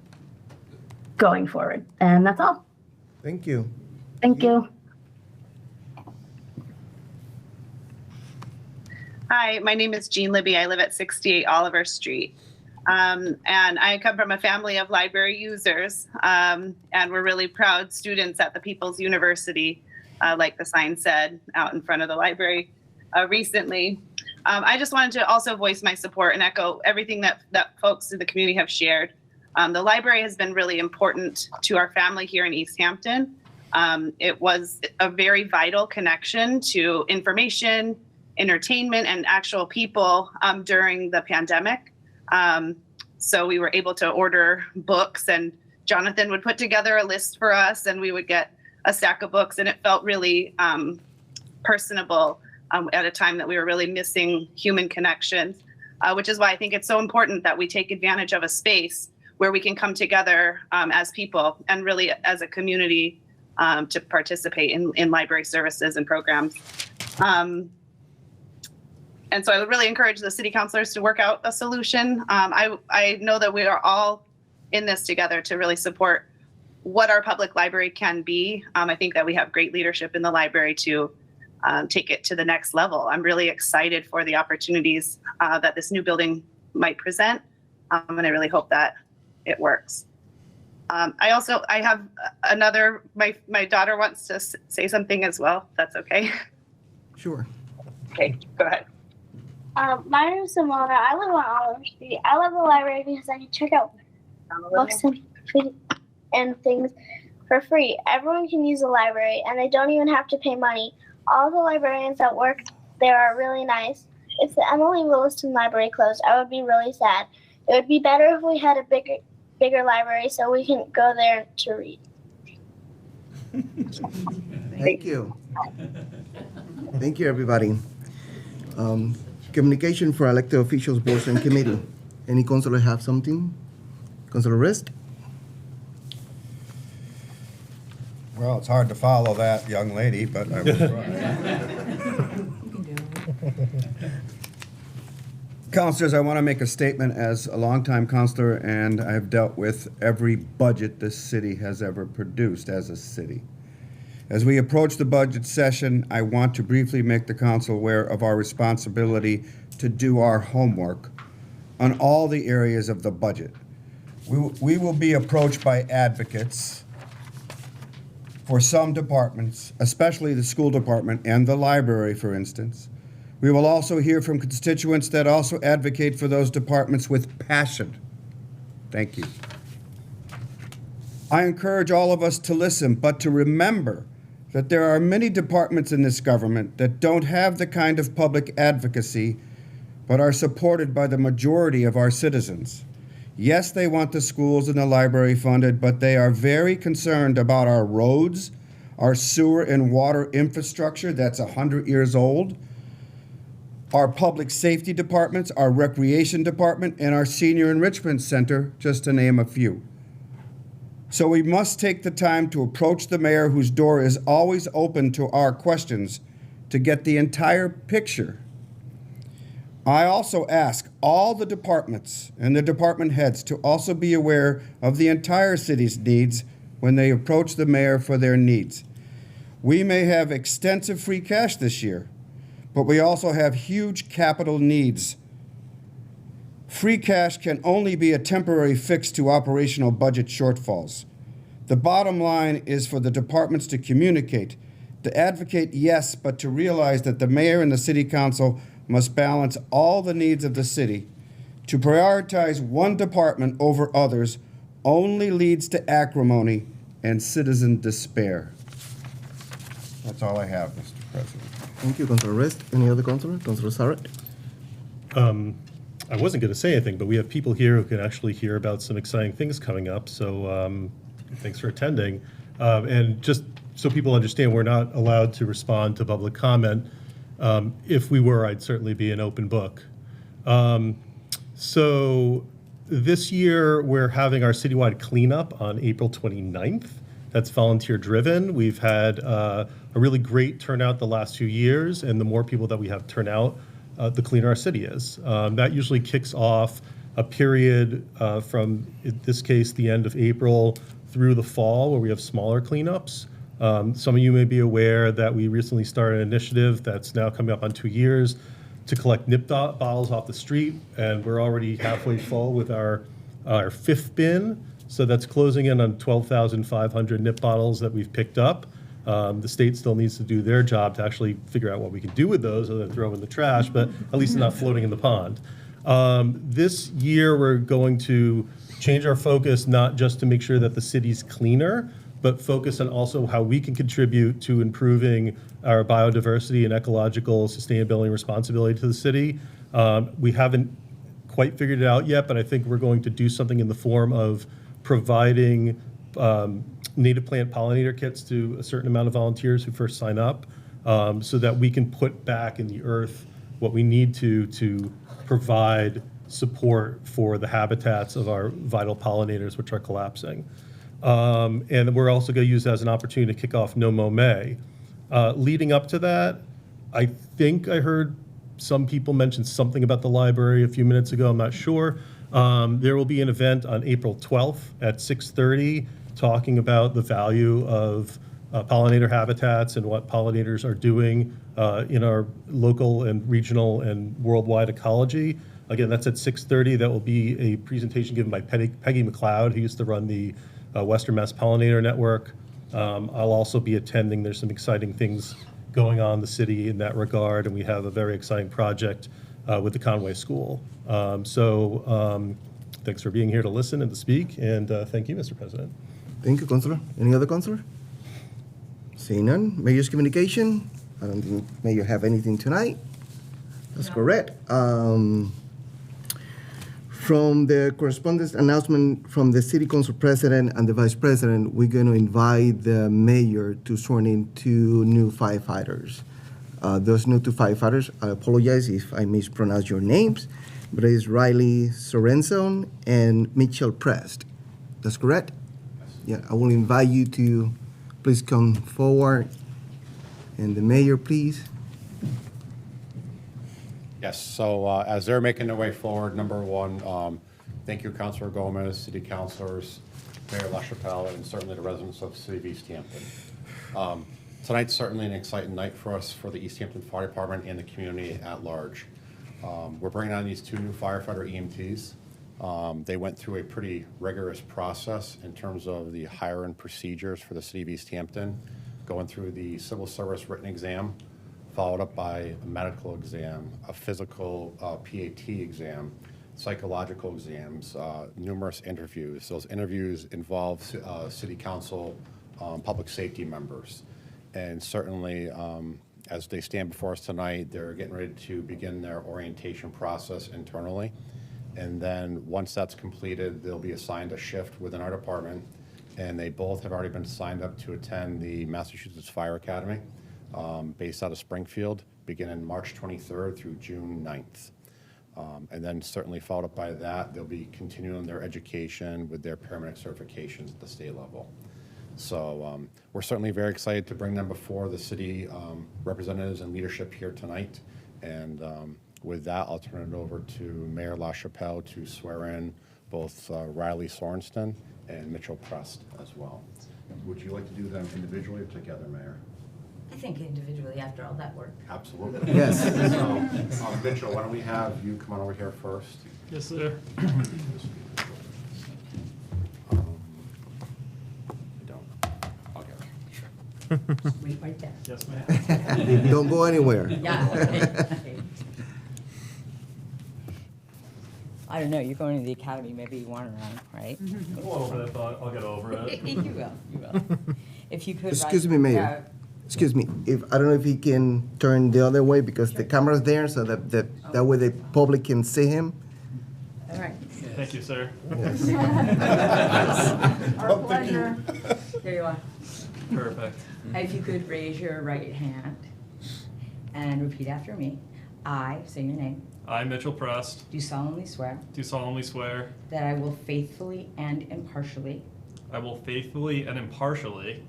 going forward. And that's all. Thank you. Thank you. Hi, my name is Jean Libby. I live at 68 Oliver Street. And I come from a family of library users. And we're really proud students at the People's University, like the sign said, out in front of the library recently. I just wanted to also voice my support and echo everything that folks in the community have shared. The library has been really important to our family here in Easthampton. It was a very vital connection to information, entertainment, and actual people during the pandemic. So we were able to order books, and Jonathan would put together a list for us, and we would get a stack of books, and it felt really personable at a time that we were really missing human connections, which is why I think it's so important that we take advantage of a space where we can come together as people and really as a community to participate in library services and programs. And so I would really encourage the city councilors to work out a solution. I know that we are all in this together to really support what our public library can be. I think that we have great leadership in the library to take it to the next level. I'm really excited for the opportunities that this new building might present, and I really hope that it works. I have another, my daughter wants to say something as well, if that's okay. Sure. Okay, go ahead. My name is Simona. I live on Oliver Street. I love the library because I can check out books and things for free. Everyone can use the library, and they don't even have to pay money. All the librarians that work there are really nice. If the Emily Williston Library closed, I would be really sad. It would be better if we had a bigger library so we can go there to read. Thank you. Thank you, everybody. Communication for elected officials, boards, and committee. Any councilor have something? Councilor Rist? Well, it's hard to follow that young lady, but I will try. Councilors, I want to make a statement as a longtime councilor, and I have dealt with every budget this city has ever produced as a city. As we approach the budget session, I want to briefly make the council aware of our responsibility to do our homework on all the areas of the budget. We will be approached by advocates for some departments, especially the school department and the library, for instance. We will also hear from constituents that also advocate for those departments with passion. Thank you. I encourage all of us to listen, but to remember that there are many departments in this government that don't have the kind of public advocacy, but are supported by the majority of our citizens. Yes, they want the schools and the library funded, but they are very concerned about our roads, our sewer and water infrastructure that's 100 years old, our public safety departments, our recreation department, and our senior enrichment center, just to name a few. So we must take the time to approach the mayor, whose door is always open to our questions, to get the entire picture. I also ask all the departments and the department heads to also be aware of the entire city's needs when they approach the mayor for their needs. We may have extensive free cash this year, but we also have huge capital needs. Free cash can only be a temporary fix to operational budget shortfalls. The bottom line is for the departments to communicate, to advocate, yes, but to realize that the mayor and the city council must balance all the needs of the city. To prioritize one department over others only leads to acrimony and citizen despair. That's all I have, Mr. President. Thank you, Councilor Rest. Any other councilor? Councilor Sarek? I wasn't going to say anything, but we have people here who can actually hear about some exciting things coming up. So thanks for attending. And just so people understand, we're not allowed to respond to public comment. If we were, I'd certainly be an open book. So this year, we're having our citywide cleanup on April 29th. That's volunteer driven. We've had a really great turnout the last few years, and the more people that we have turn out, the cleaner our city is. That usually kicks off a period from, in this case, the end of April through the fall, where we have smaller cleanups. Some of you may be aware that we recently started an initiative that's now coming up on 2 years to collect nip bottles off the street, and we're already halfway full with our fifth bin. So that's closing in on 12,500 nip bottles that we've picked up. The state still needs to do their job to actually figure out what we can do with those other than throw them in the trash, but at least they're not floating in the pond. This year, we're going to change our focus not just to make sure that the city's cleaner, but focus on also how we can contribute to improving our biodiversity and ecological sustainability and responsibility to the city. We haven't quite figured it out yet, but I think we're going to do something in the form of providing native plant pollinator kits to a certain amount of volunteers who first sign up, so that we can put back in the earth what we need to provide support for the habitats of our vital pollinators, which are collapsing. And we're also going to use that as an opportunity to kick off No Mow May. Leading up to that, I think I heard some people mention something about the library a few minutes ago. I'm not sure. There will be an event on April 12th at 6:30 talking about the value of pollinator habitats and what pollinators are doing in our local and regional and worldwide ecology. Again, that's at 6:30. That will be a presentation given by Peggy McLeod, who used to run the Western Mass Pollinator Network. I'll also be attending. There's some exciting things going on in the city in that regard, and we have a very exciting project with the Conway School. Thanks for being here to listen and to speak, and thank you, Mr. President. Thank you, Councilor. Any other councilor? Seeing none. Mayor's communication. I don't think Mayor have anything tonight. That's correct. From the correspondence announcement from the City Council President and the Vice President, we're going to invite the Mayor to sworn in 2 new firefighters. Those new 2 firefighters, I apologize if I mispronounce your names, but it is Riley Sorenson and Mitchell Prest. That's correct? Yeah, I will invite you to please come forward. And the Mayor, please. Yes, so as they're making their way forward, number one, thank you, Councilor Gomez, city councilors, Mayor LaChapelle, and certainly the residents of the city of Easthampton. Tonight's certainly an exciting night for us, for the Easthampton Fire Department and the community at large. We're bringing on these 2 new firefighter EMTs. They went through a pretty rigorous process in terms of the hiring procedures for the city of Easthampton, going through the civil service written exam, followed up by a medical exam, a physical PAT exam, psychological exams, numerous interviews. Those interviews involve city council, public safety members. And certainly, as they stand before us tonight, they're getting ready to begin their orientation process internally. And then once that's completed, they'll be assigned a shift within our department. And they both have already been signed up to attend the Massachusetts Fire Academy, based out of Springfield, beginning March 23rd through June 9th. And then certainly followed up by that, they'll be continuing their education with their paramedic certifications at the state level. So we're certainly very excited to bring them before the city representatives and leadership here tonight. And with that, I'll turn it over to Mayor LaChapelle to swear in both Riley Sorensen and Mitchell Prest as well. Would you like to do them individually or together, Mayor? I think individually after all that work. Absolutely. Yes. So, Mitchell, why don't we have you come on over here first? Yes, sir. I'll get it. Wait right there. Yes, ma'am. Don't go anywhere. Yeah. Okay. I don't know, you're going to the academy, maybe you want to run, right? A little bit, but I'll get over it. You will. If you could. Excuse me, Mayor. Excuse me. If I don't know if he can turn the other way because the camera's there, so that way the public can see him. All right. Thank you, sir. Yes. Our pleasure. There you are. Perfect. If you could raise your right hand and repeat after me. I, say your name, I, Mitchell Prest, do solemnly swear do solemnly swear that I will faithfully and impartially I will faithfully and impartially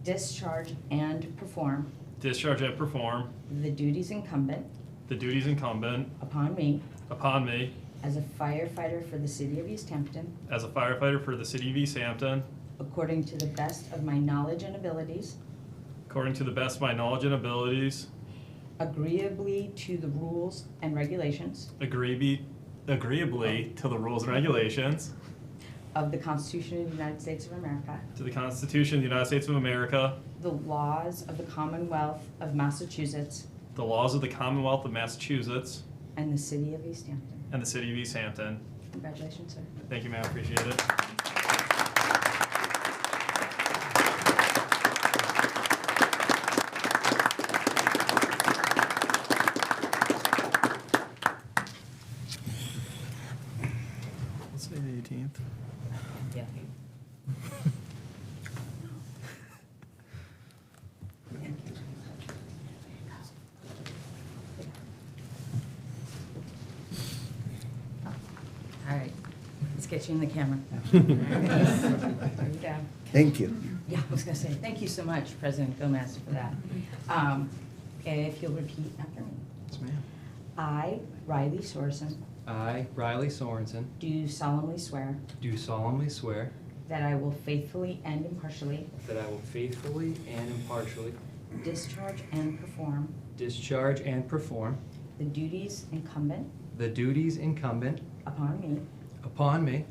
discharge and perform discharge and perform the duties incumbent the duties incumbent upon me as a firefighter for the city of Easthampton, a firefighter for the city of Easthampton, according to the best of my knowledge and abilities, according to the best of my knowledge and abilities, agreeably to the rules and regulations agreeably to the rules and regulations of the Constitution of the United States of America, to the Constitution of the United States of America, the laws of the Commonwealth of Massachusetts, the laws of the Commonwealth of Massachusetts, and the city of Easthampton. and the city of Easthampton. Congratulations, sir. Thank you, ma'am. Appreciate it. Let's say the 18th. Yeah. All right, let's get you in the camera. There you go. Thank you. Yeah, I was gonna say, thank you so much, President Gomez, for that. If you'll repeat after me. Yes, ma'am. I, Riley Sorensen, I, Riley Sorensen, do solemnly swear do solemnly swear that I will faithfully and impartially that I will faithfully and impartially discharge and perform discharge and perform the duties incumbent the duties incumbent upon me upon me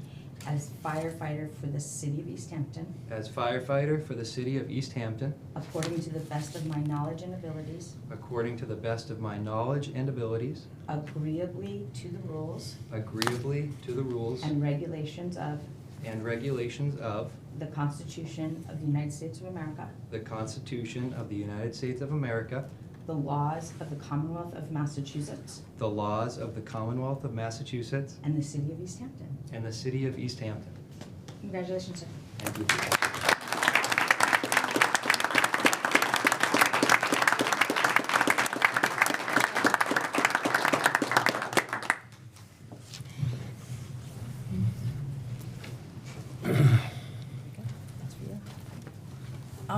as firefighter for the city of Easthampton, as firefighter for the city of Easthampton, according to the best of my knowledge and abilities, according to the best of my knowledge and abilities, agreeably to the rules agreeably to the rules and regulations of and regulations of the Constitution of the United States of America, the Constitution of the United States of America, the laws of the Commonwealth of Massachusetts, the laws of the Commonwealth of Massachusetts, and the city of Easthampton. and the city of Easthampton. Congratulations, sir. Thank you.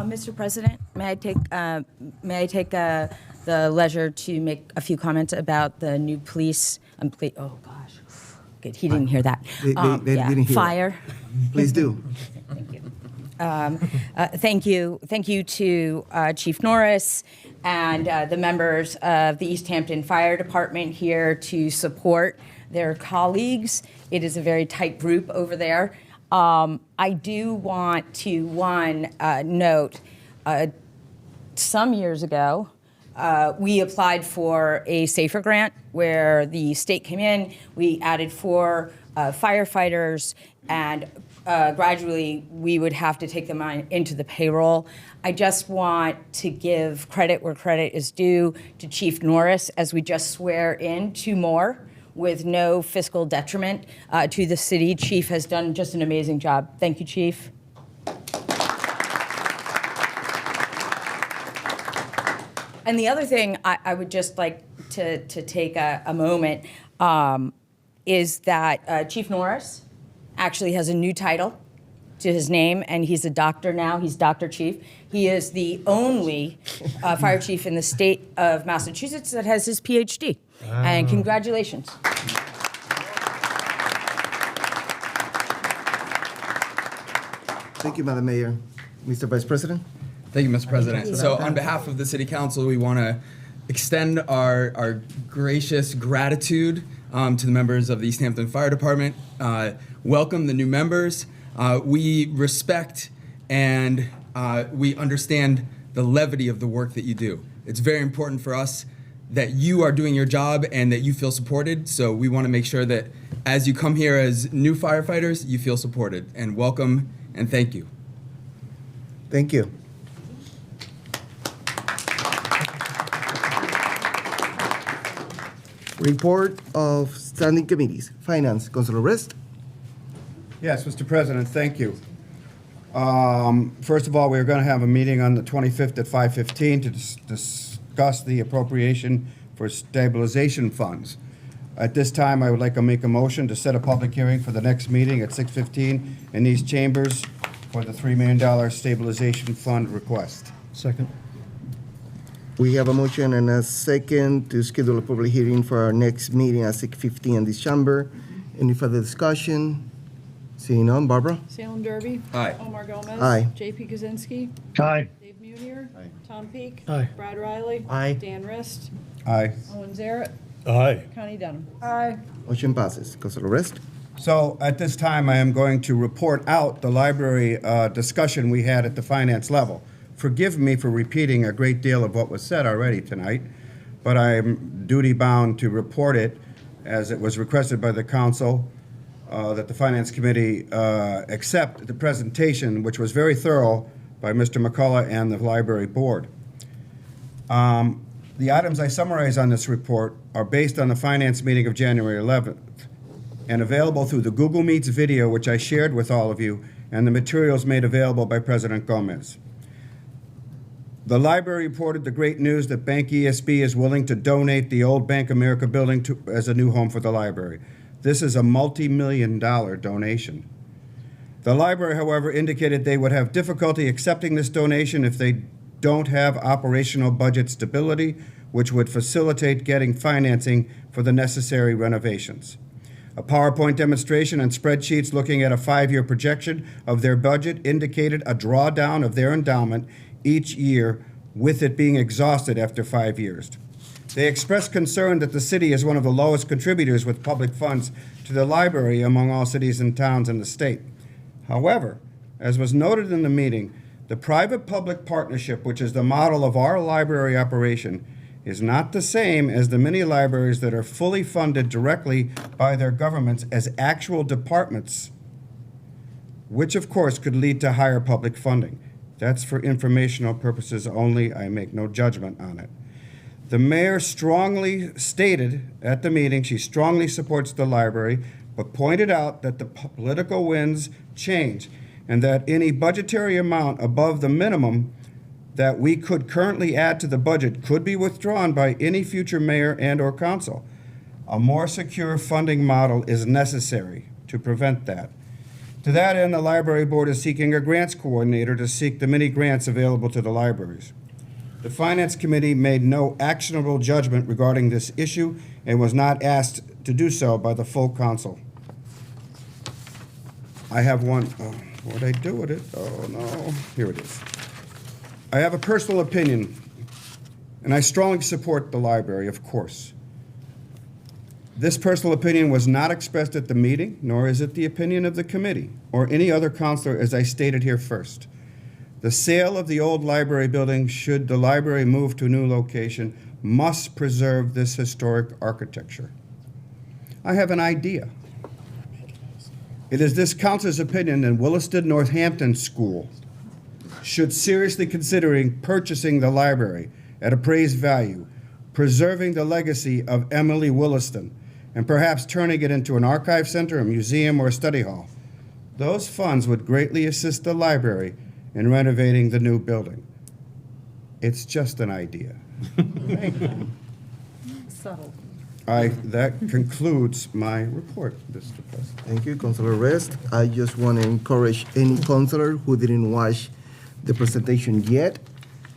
Mr. President, may I take the leisure to make a few comments about the new police? Oh gosh, good. He didn't hear that. They didn't hear fire. Please do. Thank you. Thank you to Chief Norris and the members of the Easthampton Fire Department here to support their colleagues. It is a very tight group over there. I do want to, note, some years ago, we applied for a SAFER grant where the state came in, we added 4 firefighters, and gradually we would have to take them on into the payroll. I just want to give credit where credit is due to Chief Norris as we just swear in 2 more with no fiscal detriment to the city. Chief has done just an amazing job. Thank you, Chief. And the other thing I would just like to take a moment is that Chief Norris actually has a new title to his name, and he's a doctor now. He's Dr. Chief. He is the only fire chief in the state of Massachusetts that has his PhD. Wow. And congratulations. Thank you, Madam Mayor. Mr. Vice President? Thank you, Mr. President. So on behalf of the City Council, we want to extend our gracious gratitude to the members of the Easthampton Fire Department. Welcome the new members. We respect and we understand the levity of the work that you do. It's very important for us that you are doing your job and that you feel supported. So we want to make sure that as you come here as new firefighters, you feel supported. And welcome and thank you. Thank you. Report of standing committees. Finance, Councilor Rest. Yes, Mr. President, thank you. First of all, we're going to have a meeting on the 25th at 5:15 to discuss the appropriation for stabilization funds. At this time, I would like to make a motion to set a public hearing for the next meeting at 6:15 in these chambers for the $3 million stabilization fund request. Second. We have a motion and a second to schedule a public hearing for our next meeting at 6:15 in this chamber. Any further discussion? Seeing none, Barbara? Salem Derby. Aye. Omar Gomez. Aye. JP Kaczynski. Aye. Dave Munier. Aye. Tom Peak. Aye. Brad Riley. Aye. Dan Rist. Aye. Owen Zaret. Aye. Connie Dunham. Aye. Motion passes. Councilor Rest. So at this time, I am going to report out the library discussion we had at the finance level. Forgive me for repeating a great deal of what was said already tonight, but I'm duty-bound to report it as it was requested by the council that the Finance Committee accept the presentation, which was very thorough by Mr. McCullough and the Library Board. The items I summarize on this report are based on the finance meeting of January 11th and available through the Google Meets video, which I shared with all of you, and the materials made available by President Gomez. The library reported the great news that Bank ESB is willing to donate the old Bank America building as a new home for the library. This is a multi-million-dollar donation. The library, however, indicated they would have difficulty accepting this donation if they don't have operational budget stability, which would facilitate getting financing for the necessary renovations. A PowerPoint demonstration and spreadsheets looking at a 5-year projection of their budget indicated a drawdown of their endowment each year, with it being exhausted after 5 years. They expressed concern that the city is one of the lowest contributors with public funds to the library among all cities and towns in the state. However, as was noted in the meeting, the private-public partnership, which is the model of our library operation, is not the same as the many libraries that are fully funded directly by their governments as actual departments, which of course could lead to higher public funding. That's for informational purposes only. I make no judgment on it. The mayor strongly stated at the meeting she strongly supports the library, but pointed out that the political winds change and that any budgetary amount above the minimum that we could currently add to the budget could be withdrawn by any future mayor and or council. A more secure funding model is necessary to prevent that. To that end, the library board is seeking a grants coordinator to seek the many grants available to the libraries. The Finance Committee made no actionable judgment regarding this issue and was not asked to do so by the full council. I have one, what did I do with it? Oh no, here it is. I have a personal opinion, and I strongly support the library, of course. This personal opinion was not expressed at the meeting, nor is it the opinion of the committee or any other counselor, as I stated here first. The sale of the old library building, should the library move to a new location, must preserve this historic architecture. I have an idea. It is this council's opinion that Williston Northampton School should seriously considering purchasing the library at appraised value, preserving the legacy of Emily Williston, and perhaps turning it into an archive center, a museum, or a study hall. Those funds would greatly assist the library in renovating the new building. It's just an idea. Subtle. That concludes my report, Mr. President. Thank you, Councilor Rest. I just want to encourage any councilor who didn't watch the presentation yet.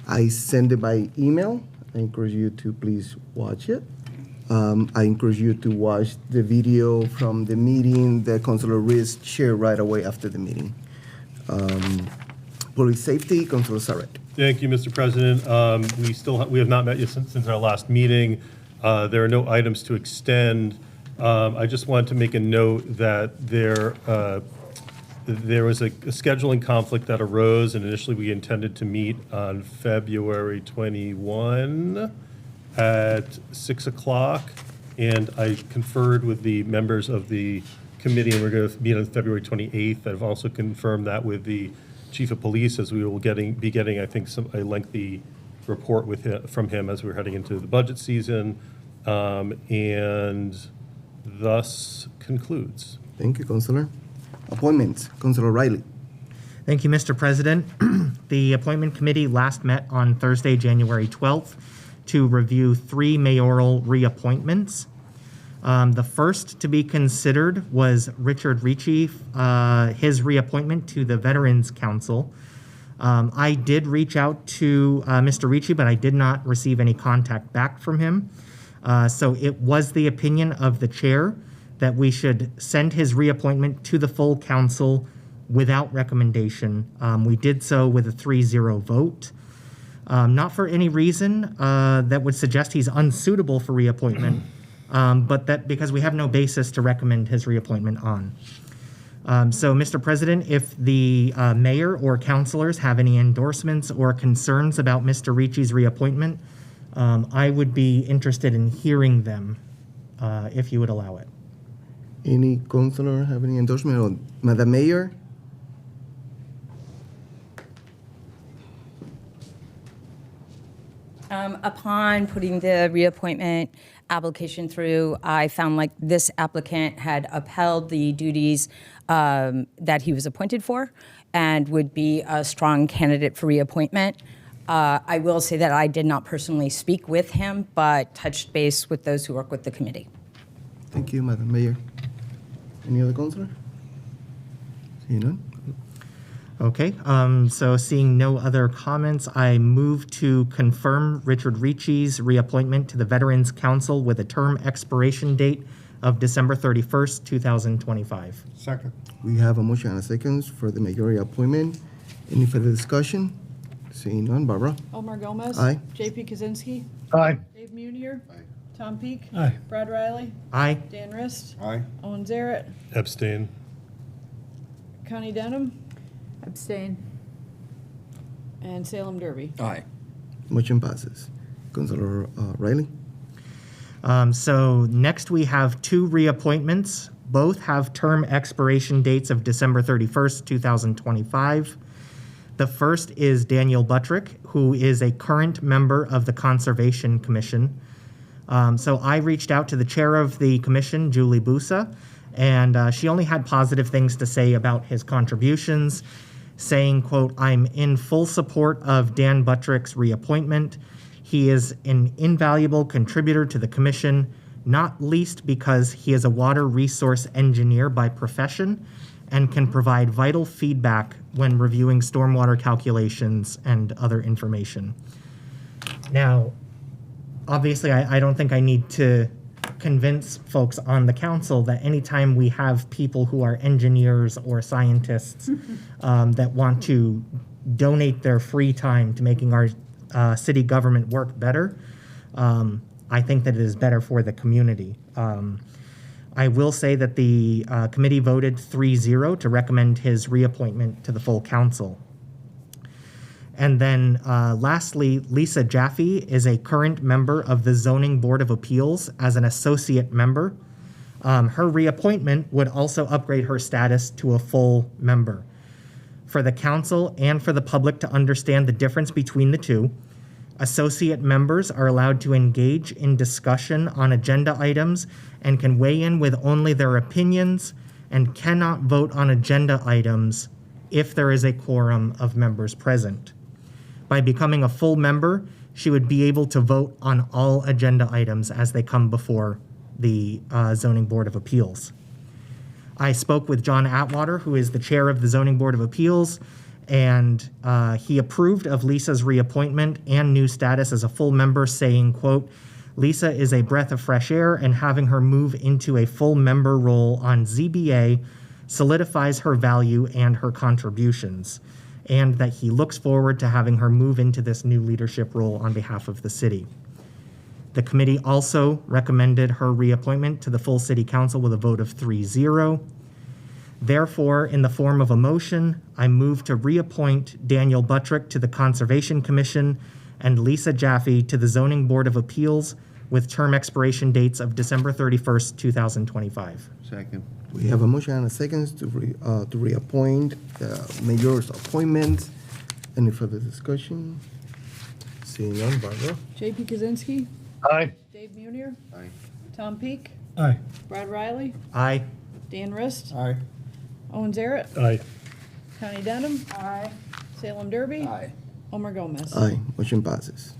I sent it by email. I encourage you to please watch it. I encourage you to watch the video from the meeting that Councilor Rist shared right away after the meeting. Public safety, Councilor Saret. Thank you, Mr. President. We have not met yet since our last meeting. There are no items to extend. I just wanted to make a note that there was a scheduling conflict that arose, and initially we intended to meet on February 21 at 6 o'clock, and I conferred with the members of the committee, and we're going to meet on February 28th. I've also confirmed that with the Chief of Police, as we will be getting, I think, a lengthy report from him as we're heading into the budget season, and thus concludes. Thank you, Councilor. Appointments, Councilor Riley. Thank you, Mr. President. The Appointment Committee last met on Thursday, January 12th, to review 3 mayoral reappointments. The first to be considered was Richard Ricci, his reappointment to the Veterans Council. I did reach out to Mr. Ricci, but I did not receive any contact back from him. So it was the opinion of the chair that we should send his reappointment to the full council without recommendation. We did so with a 3-0 vote. Not for any reason that would suggest he's unsuitable for reappointment, but that because we have no basis to recommend his reappointment on. So, Mr. President, if the mayor or councilors have any endorsements or concerns about Mr. Ricci's reappointment, I would be interested in hearing them if you would allow it. Any councilor have any endorsement? Or Madam Mayor? Upon putting the reappointment application through, I found like this applicant had upheld the duties that he was appointed for and would be a strong candidate for reappointment. I will say that I did not personally speak with him, but touched base with those who work with the committee. Thank you, Madam Mayor. Any other councilor? Seeing none? Okay, so seeing no other comments, I move to confirm Richard Ricci's reappointment to the Veterans Council with a term expiration date of December 31st, 2025. Second. We have a motion and a second for the majority appointment. Any further discussion? Seeing none, Barbara? Omar Gomez. Aye. JP Kaczynski. Aye. Dave Munier. Aye. Tom Peak. Aye. Brad Riley. Aye. Dan Rist. Aye. Owen Zaret. Abstain. Connie Denham. Abstain. And Salem Derby. Aye. Motion passes. Councilor Riley? So next we have 2 reappointments. Both have term expiration dates of December 31st, 2025. The first is Daniel Buttrick, who is a current member of the Conservation Commission. So I reached out to the chair of the commission, Julie Busa, and she only had positive things to say about his contributions, saying, quote, "I'm in full support of Dan Buttrick's reappointment. He is an invaluable contributor to the commission, not least because he is a water resource engineer by profession and can provide vital feedback when reviewing stormwater calculations and other information." Now, obviously, I don't think I need to convince folks on the council that anytime we have people who are engineers or scientists that want to donate their free time to making our city government work better, I think that it is better for the community. I will say that the committee voted 3-0 to recommend his reappointment to the full council. And then lastly, Lisa Jaffe is a current member of the Zoning Board of Appeals as an associate member. Her reappointment would also upgrade her status to a full member. For the council and for the public to understand the difference between the two, associate members are allowed to engage in discussion on agenda items and can weigh in with only their opinions and cannot vote on agenda items if there is a quorum of members present. By becoming a full member, she would be able to vote on all agenda items as they come before the Zoning Board of Appeals. I spoke with John Atwater, who is the chair of the Zoning Board of Appeals, and he approved of Lisa's reappointment and new status as a full member, saying, quote, "Lisa is a breath of fresh air, and having her move into a full member role on ZBA solidifies her value and her contributions. and that he looks forward to having her move into this new leadership role on behalf of the city. The committee also recommended her reappointment to the full city council with a vote of 3-0. Therefore, in the form of a motion, I move to reappoint Daniel Buttrick to the Conservation Commission and Lisa Jaffe to the Zoning Board of Appeals with term expiration dates of December 31st, 2025. Second. We have a motion and a second to reappoint the mayor's appointment. Any further discussion? Seeing none, Barbara? JP Kaczynski. Aye. Dave Munier. Aye. Tom Peak. Aye. Brad Riley. Aye. Dan Rist. Aye. Owen Zarrett. Aye. Connie Denham. Aye. Salem Derby. Aye. Omar Gomez. Aye. Motion passes.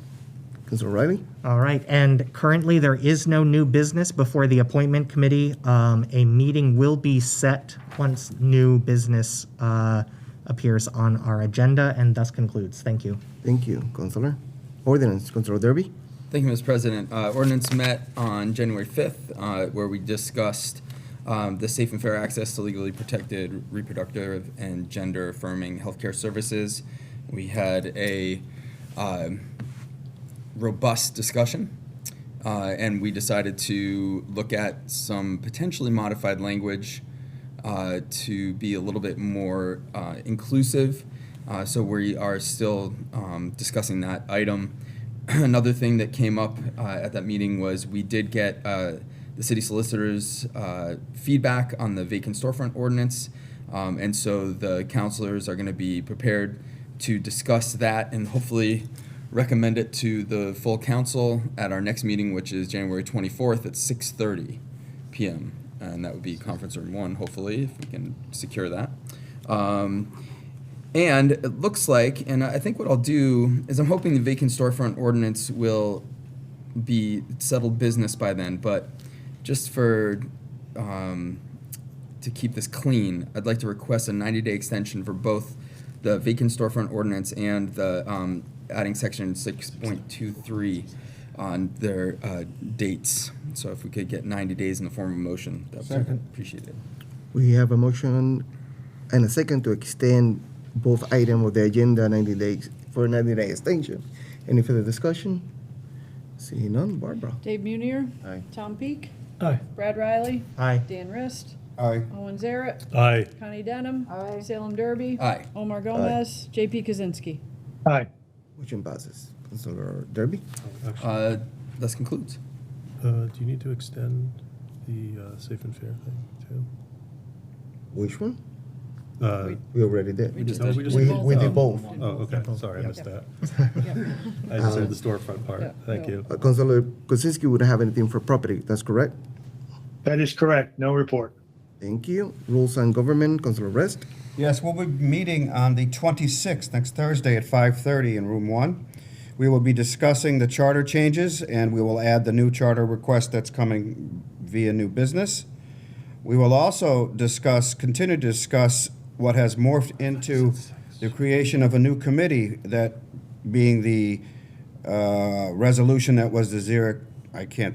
Councilor Riley? All right, and currently there is no new business before the appointment committee. A meeting will be set once new business appears on our agenda, and thus concludes. Thank you. Thank you, Councilor. Ordinance, Councilor Derby? Thank you, Mr. President. Ordinance met on January 5th, where we discussed the safe and fair access to legally protected reproductive and gender affirming healthcare services. We had a robust discussion, and we decided to look at some potentially modified language to be a little bit more inclusive. So we are still discussing that item. Another thing that came up at that meeting was we did get the city solicitor's feedback on the vacant storefront ordinance, and so the councilors are going to be prepared to discuss that and hopefully recommend it to the full council at our next meeting, which is January 24th at 6:30 p.m. And that would be conference room 1, hopefully, if we can secure that. And it looks like, and I think what I'll do is I'm hoping the vacant storefront ordinance will be settled business by then, but just for, to keep this clean, I'd like to request a 90-day extension for both the vacant storefront ordinance and the adding section 6.23 on their dates. So if we could get 90 days in the form of a motion, that would be appreciated. We have a motion and a second to extend both items of the agenda 90 days for a 90-day extension. Any further discussion? Seeing none, Barbara? Dave Munier. Aye. Tom Peak. Aye. Brad Riley. Aye. Dan Rist. Aye. Owen Zarrett. Aye. Connie Denham. Aye. Salem Derby. Aye. Omar Gomez. JP Kaczynski. Aye. Motion passes. Councilor Derby? This concludes. Do you need to extend the safe and fair thing too? Which one? Uh, We already did. We just Oh, did. We did both. Oh, okay, sorry, I missed that. Yep. I just heard the storefront part, Yeah, thank no. you. Councilor Kosinski wouldn't have anything for property, that's correct? That is correct. No report. Thank you. Rules and Government, Councilor Rest? Yes, we'll be meeting on the 26th, next Thursday at 5:30 in room 1. We will be discussing the charter changes, and we will add the new charter request that's coming via new business. We will also continue to discuss what has morphed into the creation of a new committee, that being the resolution that was the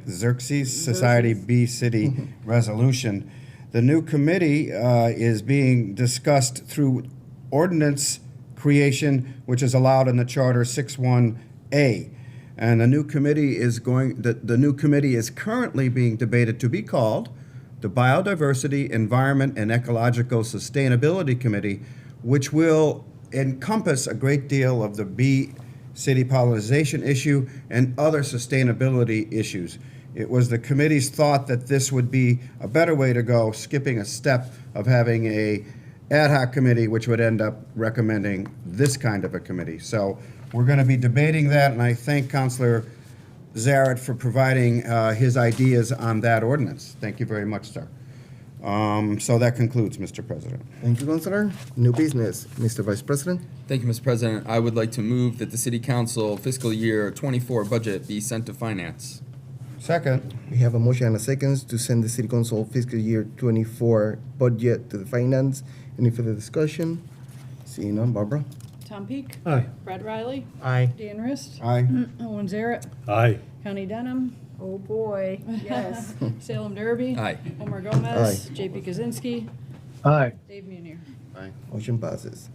Xerxes Society B City resolution. The new committee is being discussed through ordinance creation, which is allowed in the Charter 6.1A. And the new committee the new committee is currently being debated to be called the Biodiversity, Environment, and Ecological Sustainability Committee, which will encompass a great deal of the bee city pollination issue and other sustainability issues. It was the committee's thought that this would be a better way to go, skipping a step of having a ad hoc committee, which would end up recommending this kind of a committee. So we're going to be debating that, and I thank Councilor Zarrett for providing his ideas on that ordinance. Thank you very much, sir. So that concludes, Mr. President. Thank you, Councilor. New business, Mr. Vice President. Thank you, Mr. President. I would like to move that the City Council fiscal year 24 budget be sent to Finance. Second. We have a motion and a second to send the City Council fiscal year 24 budget to the Finance. Any further discussion? Seeing none, Barbara? Tom Peak. Aye. Brad Riley. Aye. Dan Rist. Aye. Owen Zarrett. Aye. Connie Denham. Oh, boy. Yes. Salem Derby. Aye. Omar Gomez. JP Kaczynski. Aye. Dave Munier. Motion passes.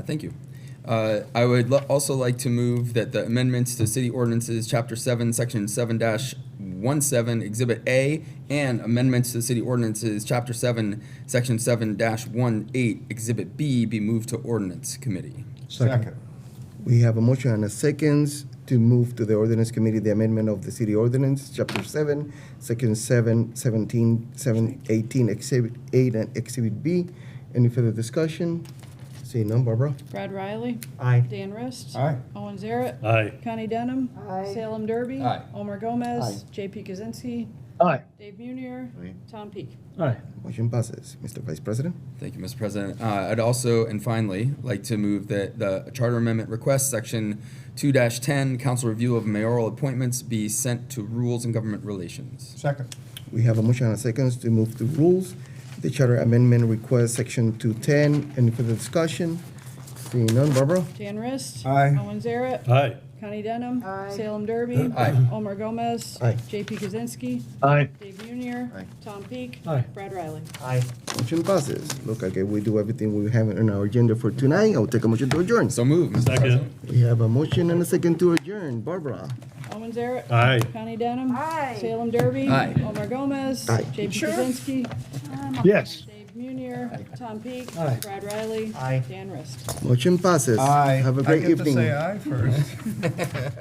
Thank you. I would also like to move that the amendments to City Ordinances, Chapter 7, Section 7-17, Exhibit A, and amendments to City Ordinances, Chapter 7, Section 7-18, Exhibit B, be moved to Ordinance Committee. Second. We have a motion and a second to move to the Ordinance Committee the amendment of the City Ordinance, Chapter 7, Section 7, 17, 7, 18, Exhibit A and Exhibit B. Any further discussion? Seeing none, Barbara? Brad Riley. Aye. Dan Rist. Aye. Owen Zaret. Aye. Connie Denham. Salem Derby. Aye. Omar Gomez. Aye. JP Kaczynski. Aye. Dave Munier. Aye. Tom Peak. Aye. Motion passes. Mr. Vice President? Thank you, Mr. President. I'd also, and finally, like to move that the Charter Amendment Request, Section 2-10, Council Review of Mayoral Appointments, be sent to Rules and Government Relations. Second. We have a motion and a second to move to rules. The Charter Amendment Request, Section 210. Any further discussion? Seeing none, Barbara? Dan Rist. Aye. Owen Zaret. Aye. Connie Denham. Salem Derby. Aye. Omar Gomez. Aye. JP Kaczynski. Aye. Dave Munier. Aye. Tom Peak. Aye. Brad Riley. Aye. Motion passes. Look, okay, we do everything we have on our agenda for tonight. I'll take a motion to adjourn. So moved, Mr. President. Second. We have a motion and a second to adjourn. Barbara? Owen Zaret. Aye. Connie Denham. Salem Derby. Aye. Omar Gomez. Aye. JP Kaczynski. Yes. Dave Munier. Tom Peak. Aye. Brad Riley. Aye. Dan Rist. Motion passes. Aye. Have a great I get evening. to say aye first.